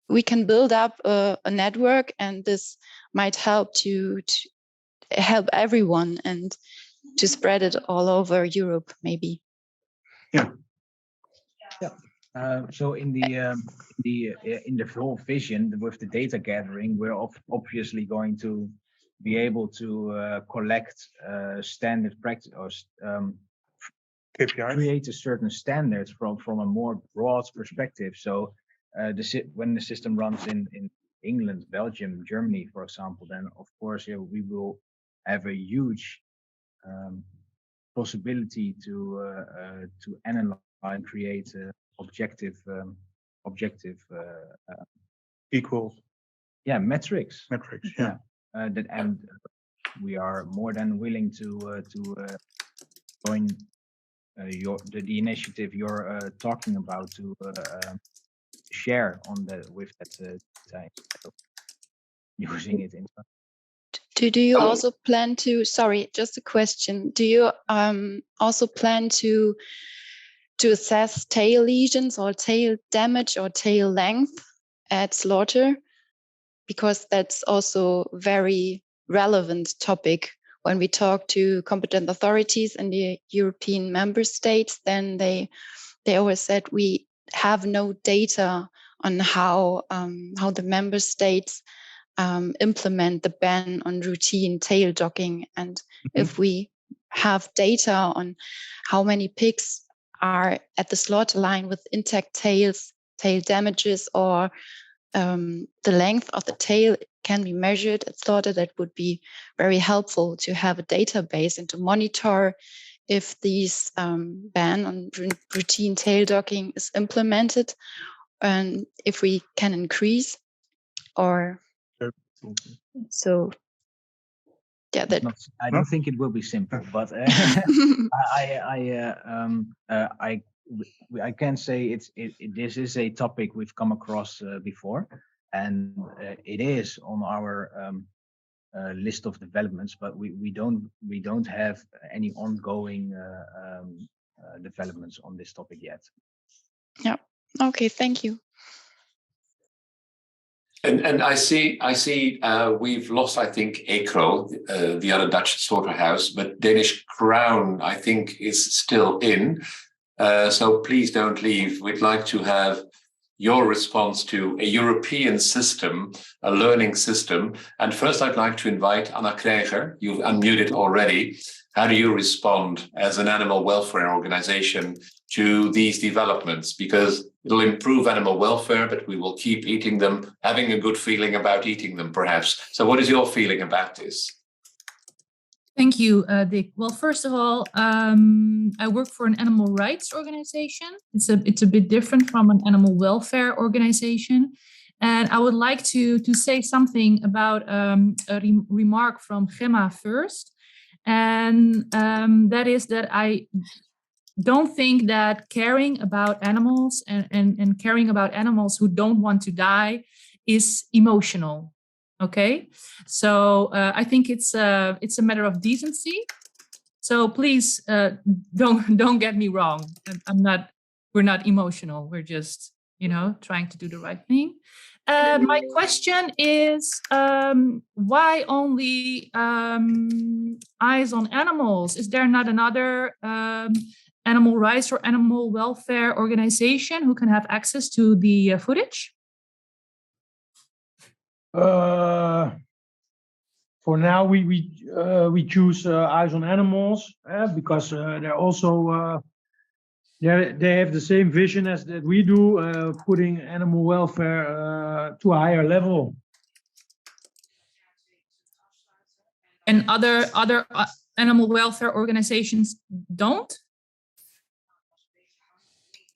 we can build up a network, and this might help to help everyone and to spread it all over Europe, maybe. Yeah. So in the whole vision with the data gathering, we're obviously going to be able to collect standard practice or create a certain standards from a more broad perspective. So when the system runs in England, Belgium, Germany, for example, then of course we will have a huge possibility to analyze and create objective equal metrics. And we are more than willing to join the initiative you're talking about to share on with that time, using it in Do you also plan to, sorry, just a question. Do you also plan to assess tail lesions or tail damage or tail length at slaughter? Because that's also very relevant topic when we talk to competent authorities in the European member states. Then they always said we have no data on how the member states implement the ban on routine tail docking, and if we have data on how many pigs are at the slaughter line with intact tails, tail damages, or the length of the tail can be measured at slaughter, that would be very helpful to have a database and to monitor if these ban on routine tail docking is implemented, and if we can increase or so. Yeah, that. I don't think it will be simple, but I can say this is a topic we've come across before, and it is on our list of developments, but we don't have any ongoing developments on this topic yet. Yeah. Okay. Thank you. And I see we've lost, I think, Acro, the other Dutch slaughterhouse, but Danish Crown, I think, is still in. So please don't leave. We'd like to have your response to a European system, a learning system. And first, I'd like to invite Anna Krijger. You've unmuted already. How do you respond as an animal welfare organization to these developments? Because it'll improve animal welfare, but we will keep eating them, having a good feeling about eating them, perhaps. So what is your feeling about this? Thank you, Dick. Well, first of all, I work for an animal rights organization. It's a bit different from an animal welfare organization. And I would like to say something about a remark from Gemma first. And that is that I don't think that caring about animals and caring about animals who don't want to die is emotional. Okay, so I think it's a matter of decency. So please don't get me wrong. We're not emotional. We're just trying to do the right thing. My question is, why only eyes on animals? Is there not another animal rights or animal welfare organization who can have access to the footage? For now, we choose eyes on animals because they're also they have the same vision as that we do, putting animal welfare to a higher level. And other animal welfare organizations don't?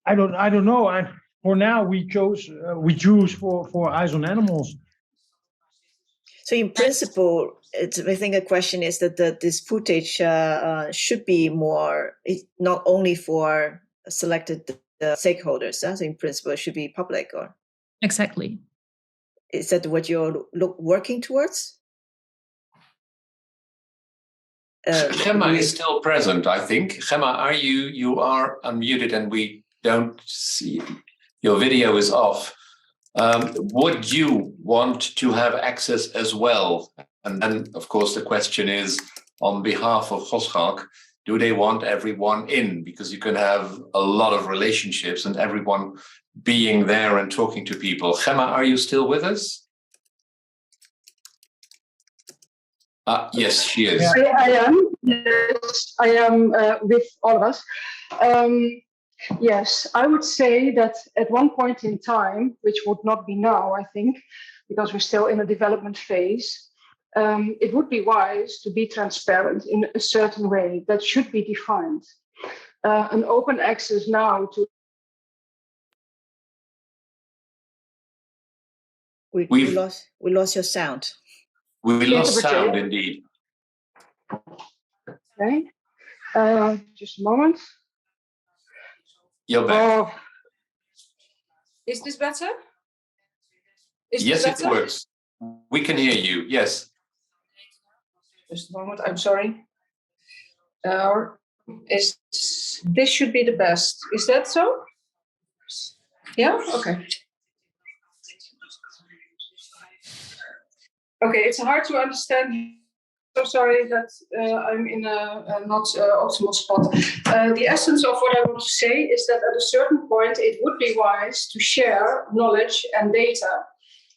I don't know. For now, we choose for eyes on animals. So in principle, I think the question is that this footage should be more, not only for selected stakeholders. So in principle, it should be public, or exactly. Is that what you're working towards? Gemma is still present, I think. Gemma, you are unmuted and we don't see, your video is off. Would you want to have access as well? And then, of course, the question is, on behalf of Gosschalk, do they want everyone in? Because you can have a lot of relationships and everyone being there and talking to people. Gemma, are you still with us? Yes, she is. I am. Yes, I am with all of us. Yes, I would say that at one point in time, which would not be now, I think, because we're still in a development phase, it would be wise to be transparent in a certain way that should be defined. An open access now to... We lost your sound. We lost sound, indeed. Okay, just a moment. You're back. Is this better? Yes, it works. We can hear you, yes. Just a moment, I'm sorry. This should be the best. Is that so? Yeah, okay. Okay, it's hard to understand. So sorry that I'm in a not optimal spot. The essence of what I want to say is that at a certain point, it would be wise to share knowledge and data,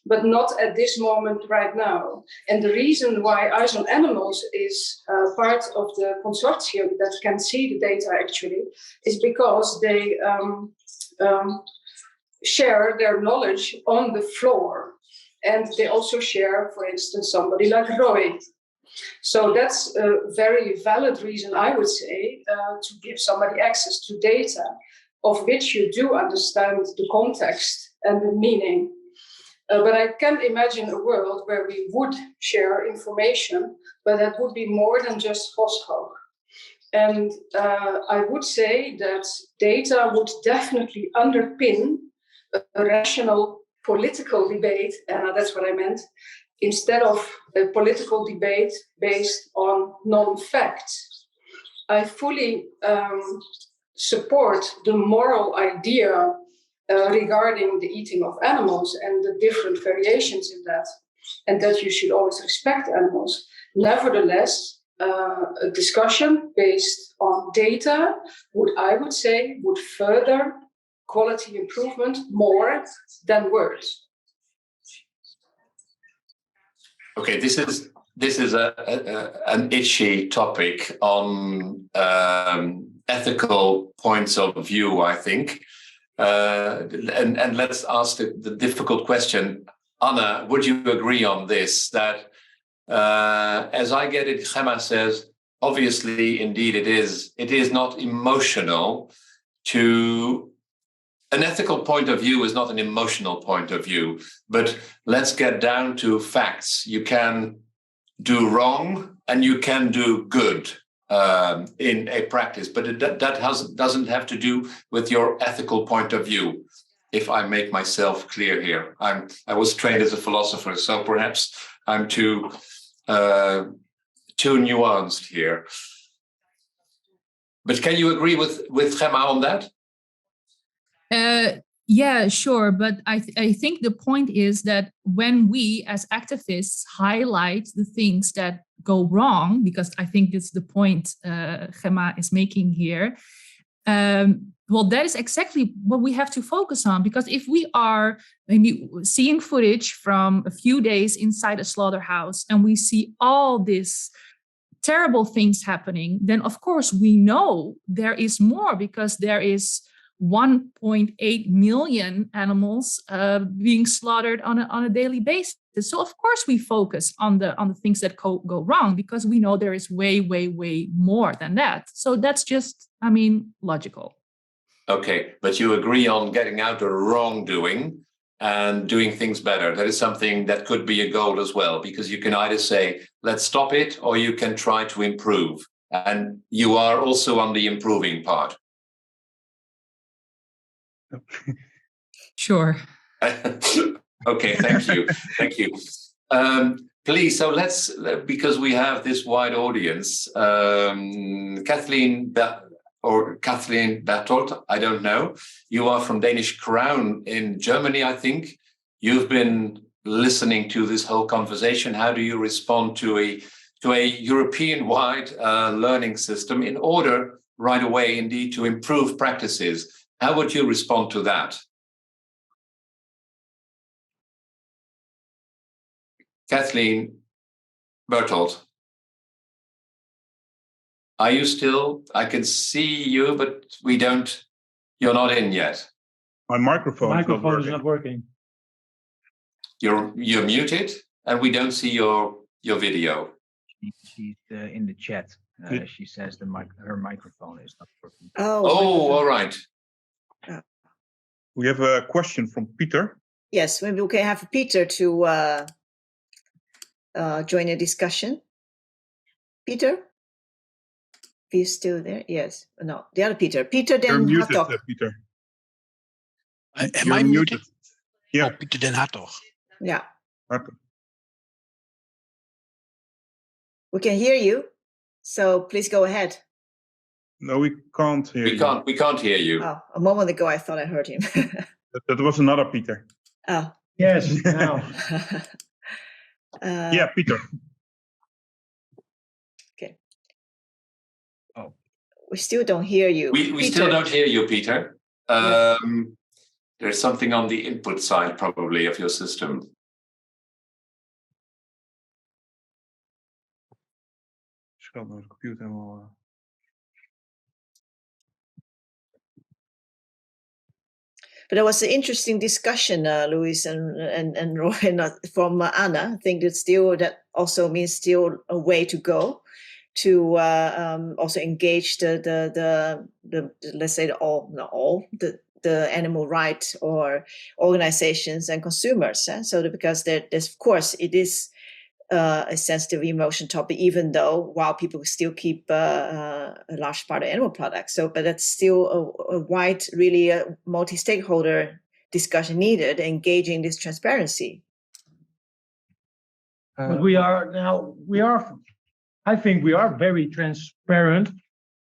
but not at this moment right now. And the reason why Eyes on Animals is part of the consortium that can see the data actually is because they share their knowledge on the floor. And they also share, for instance, somebody like Roy. So that's a very valid reason, I would say, to give somebody access to data of which you do understand the context and the meaning. But I can't imagine a world where we would share information, but that would be more than just Gosschalk. And I would say that data would definitely underpin a rational political debate, that's what I meant, instead of a political debate based on non-facts. I fully support the moral idea regarding the eating of animals and the different variations in that, and that you should always respect animals. Nevertheless, a discussion based on data I would say would further quality improvement more than words. Okay, this is an itchy topic on ethical points of view, I think. And let's ask the difficult question. Anna, would you agree on this? That as I get it, Gemma says, obviously, indeed, it is not emotional to. An ethical point of view is not an emotional point of view, but let's get down to facts. You can do wrong and you can do good in a practice, but that doesn't have to do with your ethical point of view. If I make myself clear here, I was trained as a philosopher, so perhaps I'm too nuanced here. But can you agree with Gemma on that? Yeah, sure. But I think the point is that when we as activists highlight the things that go wrong, because I think that's the point Gemma is making here, well, that is exactly what we have to focus on. Because if we are maybe seeing footage from a few days inside a slaughterhouse and we see all this terrible things happening, then of course we know there is more, because there is 1.8 million animals being slaughtered on a daily basis. So of course we focus on the things that go wrong, because we know there is way more than that. So that's just, logical. Okay, but you agree on getting out of wrongdoing and doing things better. That is something that could be a goal as well, because you can either say, let's stop it, or you can try to improve. And you are also on the improving part. Sure. Okay, thank you. Thank you. Please, so let's, because we have this wide audience, Kathleen Bertolt, I don't know. You are from Danish Crown in Germany, I think. You've been listening to this whole conversation. How do you respond to a European-wide learning system in order, right away, indeed, to improve practices? How would you respond to that? Kathleen Bertolt, are you still? I can see you, but you're not in yet. My microphone is not working. You're muted, and we don't see your video. She's in the chat. She says her microphone is not working. Oh, all right. We have a question from Peter. Yes, maybe we can have Peter to join the discussion. Peter, are you still there? Yes. No, the other Peter. Peter Den Hartog. Peter. Am I muted? Yeah. Oh, Peter Den Hartog. Yeah. Hartog. We can hear you, so please go ahead. No, we can't hear you. We can't hear you. Oh, a moment ago I thought I heard him. That was another Peter. Oh. Yes, now. Yeah, Peter. Okay. Oh. We still don't hear you. We still don't hear you, Peter. There's something on the input side, probably, of your system. Computer helemaal. But there was an interesting discussion, Luis and Roy, from Anna. I think that also means still a way to go to also engage the let's say the animal rights or organizations and consumers. Because there's of course it is a sensitive emotion topic, even though while people still keep a large part of animal products. But that's still a wide, really multi-stakeholder discussion needed, engaging this transparency. But I think we are very transparent,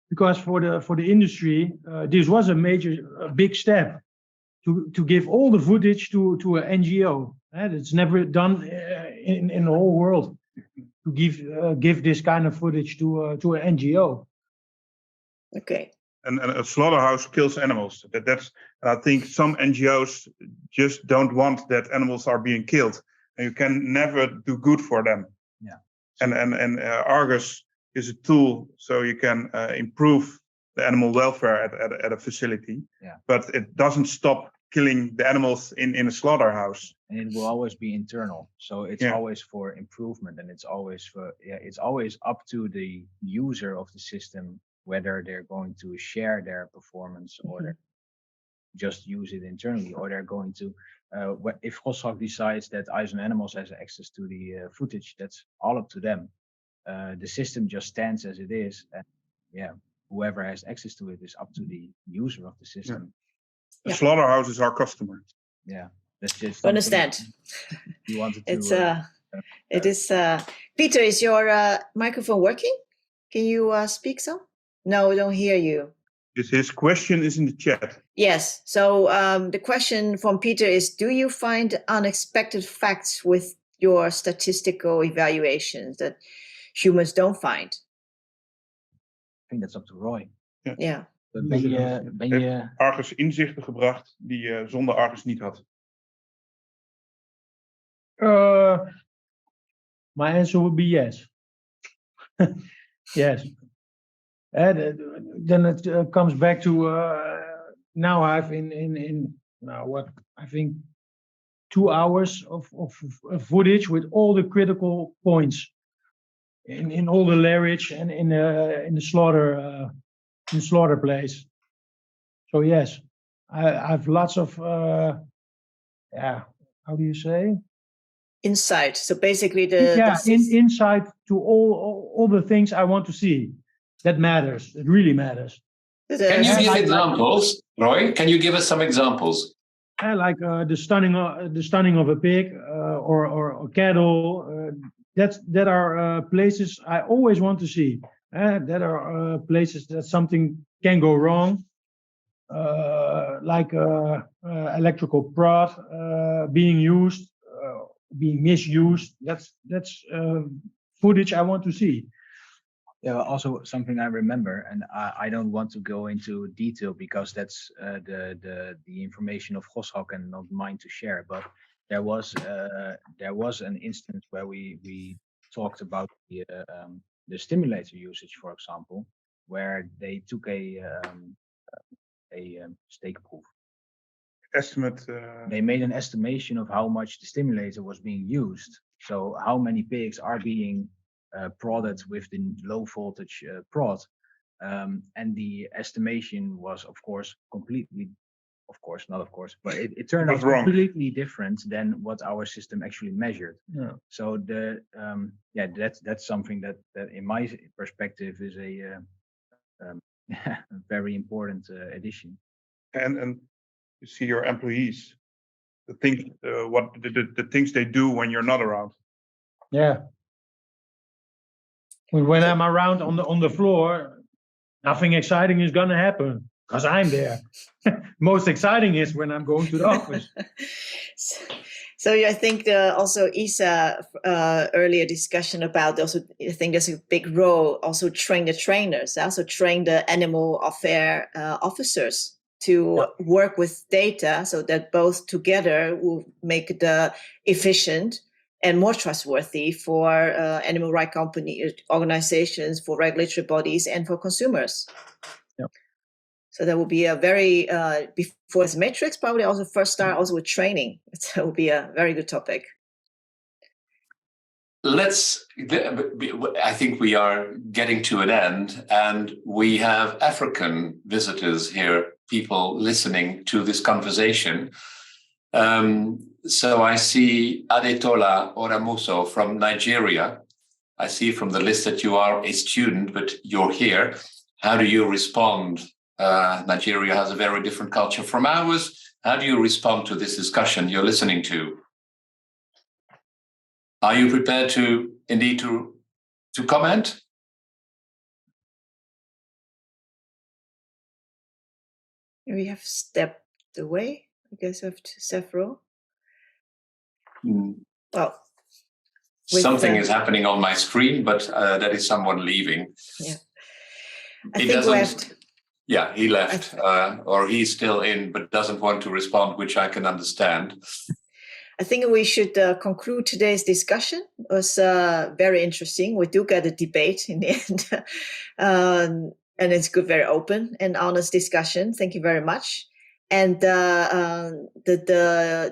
because for the industry, this was a big step to give all the footage to an NGO. It's never done in the whole world, to give this kind of footage to an NGO. Okay. And a slaughterhouse kills animals. That's I think some NGOs just don't want that animals are being killed, and you can never do good for them. Yeah. And Argus is a tool so you can improve the animal welfare at a facility. Yeah. But it doesn't stop killing the animals in a slaughterhouse. And it will always be internal, so it's always for improvement, and it's always up to the user of the system whether they're going to share their performance or just use it internally, or they're going to if Gosschalk decides that Eyes on Animals has access to the footage, that's all up to them. The system just stands as it is, and whoever has access to it is up to the user of the system. The slaughterhouse is our customer. Yeah, that's just understand. You wanted to. It is. Peter, is your microphone working? Can you speak some? No, we don't hear you. His question is in the chat. Yes. So the question from Peter is: do you find unexpected facts with your statistical evaluations that humans don't find? I think that's up to Roy. Yeah. Ben je Argus inzichten gebracht die je zonder Argus niet had? My answer would be yes. Yes. And then it comes back to now I have in now what I think 2 hours of footage with all the critical points in all the lairage and in the slaughter place. So yes, I have lots of how do you say? Insight. So basically insight to all the things I want to see. That matters. It really matters. Can you give examples, Roy? Can you give us some examples? Like the stunning of a pig or cattle. That are places I always want to see. That are places that something can go wrong, like electrical prod being used, being misused. That's footage I want to see. Yeah, also something I remember, and I don't want to go into detail because that's the information of Gosschalk and not mine to share. But there was an instance where we talked about the stimulator usage, for example, where they took a stake proof estimate. They made an estimation of how much the stimulator was being used. So how many pigs are being prodded with the low voltage prod, and the estimation was, of course, but it turned out completely different than what our system actually measured. Yeah. So that's something that in my perspective is a very important addition. And you see your employees, the things they do when you're not around. Yeah. When I'm around on the floor, nothing exciting is gonna happen because I'm there. Most exciting is when I'm going to the office. So I think also Isa earlier discussion about also, I think there's a big role also train the trainers, also train the animal welfare officers to work with data so that both together will make the efficient and more trustworthy for animal rights company organizations, for regulatory bodies, and for consumers. So that will be a very, before this matrix, probably also first start also with training. So it will be a very good topic. I think we are getting to an end, and we have African visitors here, people listening to this conversation. So I see Adetola Oramuso from Nigeria. I see from the list that you are a student, but you're here. How do you respond? Nigeria has a very different culture from ours. How do you respond to this discussion you're listening to? Are you prepared to comment? We have stepped away. I guess we have several. Well, something is happening on my screen, but that is someone leaving. Yeah, I think left. Yeah, he left, or he's still in, but doesn't want to respond, which I can understand. I think we should conclude today's discussion. It was very interesting. We do get a debate in the end. And it's good, very open and honest discussion. Thank you very much. And the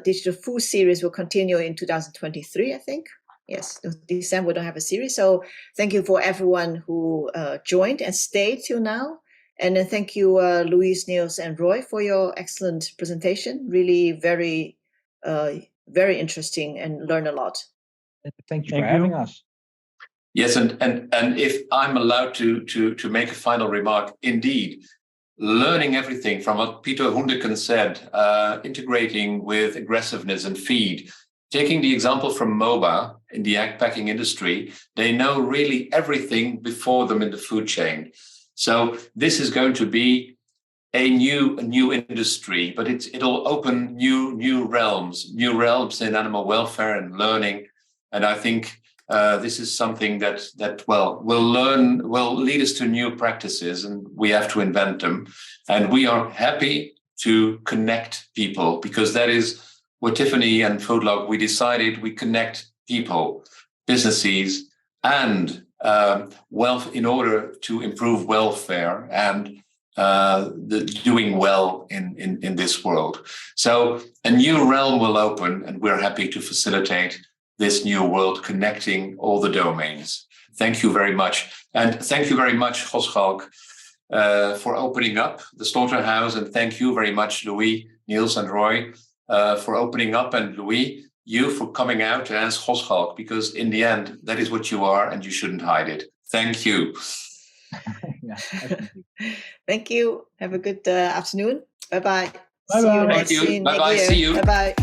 Digital Food series will continue in 2023, I think. Yes, December we don't have a series. So thank you for everyone who joined and stayed till now. And then thank you, Louise, Niels, and Roy, for your excellent presentation. Really very, very interesting and learn a lot. Thank you for having us. Yes, and if I'm allowed to make a final remark, indeed, learning everything from what Peter Hundeken said, integrating with aggressiveness and feed, taking the example from MOBA in the egg packing industry, they know really everything before them in the food chain. So this is going to be a new industry, but it'll open new realms in animal welfare and learning. And I think this is something that will lead us to new practices, and we have to invent them. And we are happy to connect people, because that is what Tiffany and Foodlog, we decided we connect people, businesses, and wealth in order to improve welfare and doing well in this world. So a new realm will open, and we're happy to facilitate this new world, connecting all the domains. Thank you very much. And thank you very much, Gosschalk, for opening up the Slaughterhouse. And thank you very much, Louis, Niels, and Roy, for opening up. And Louis, you for coming out as Gosschalk, because in the end, that is what you are, and you shouldn't hide it. Thank you. Thank you. Have a good afternoon. Bye-bye. Bye-bye. Thank you. Bye-bye. See you. Bye-bye.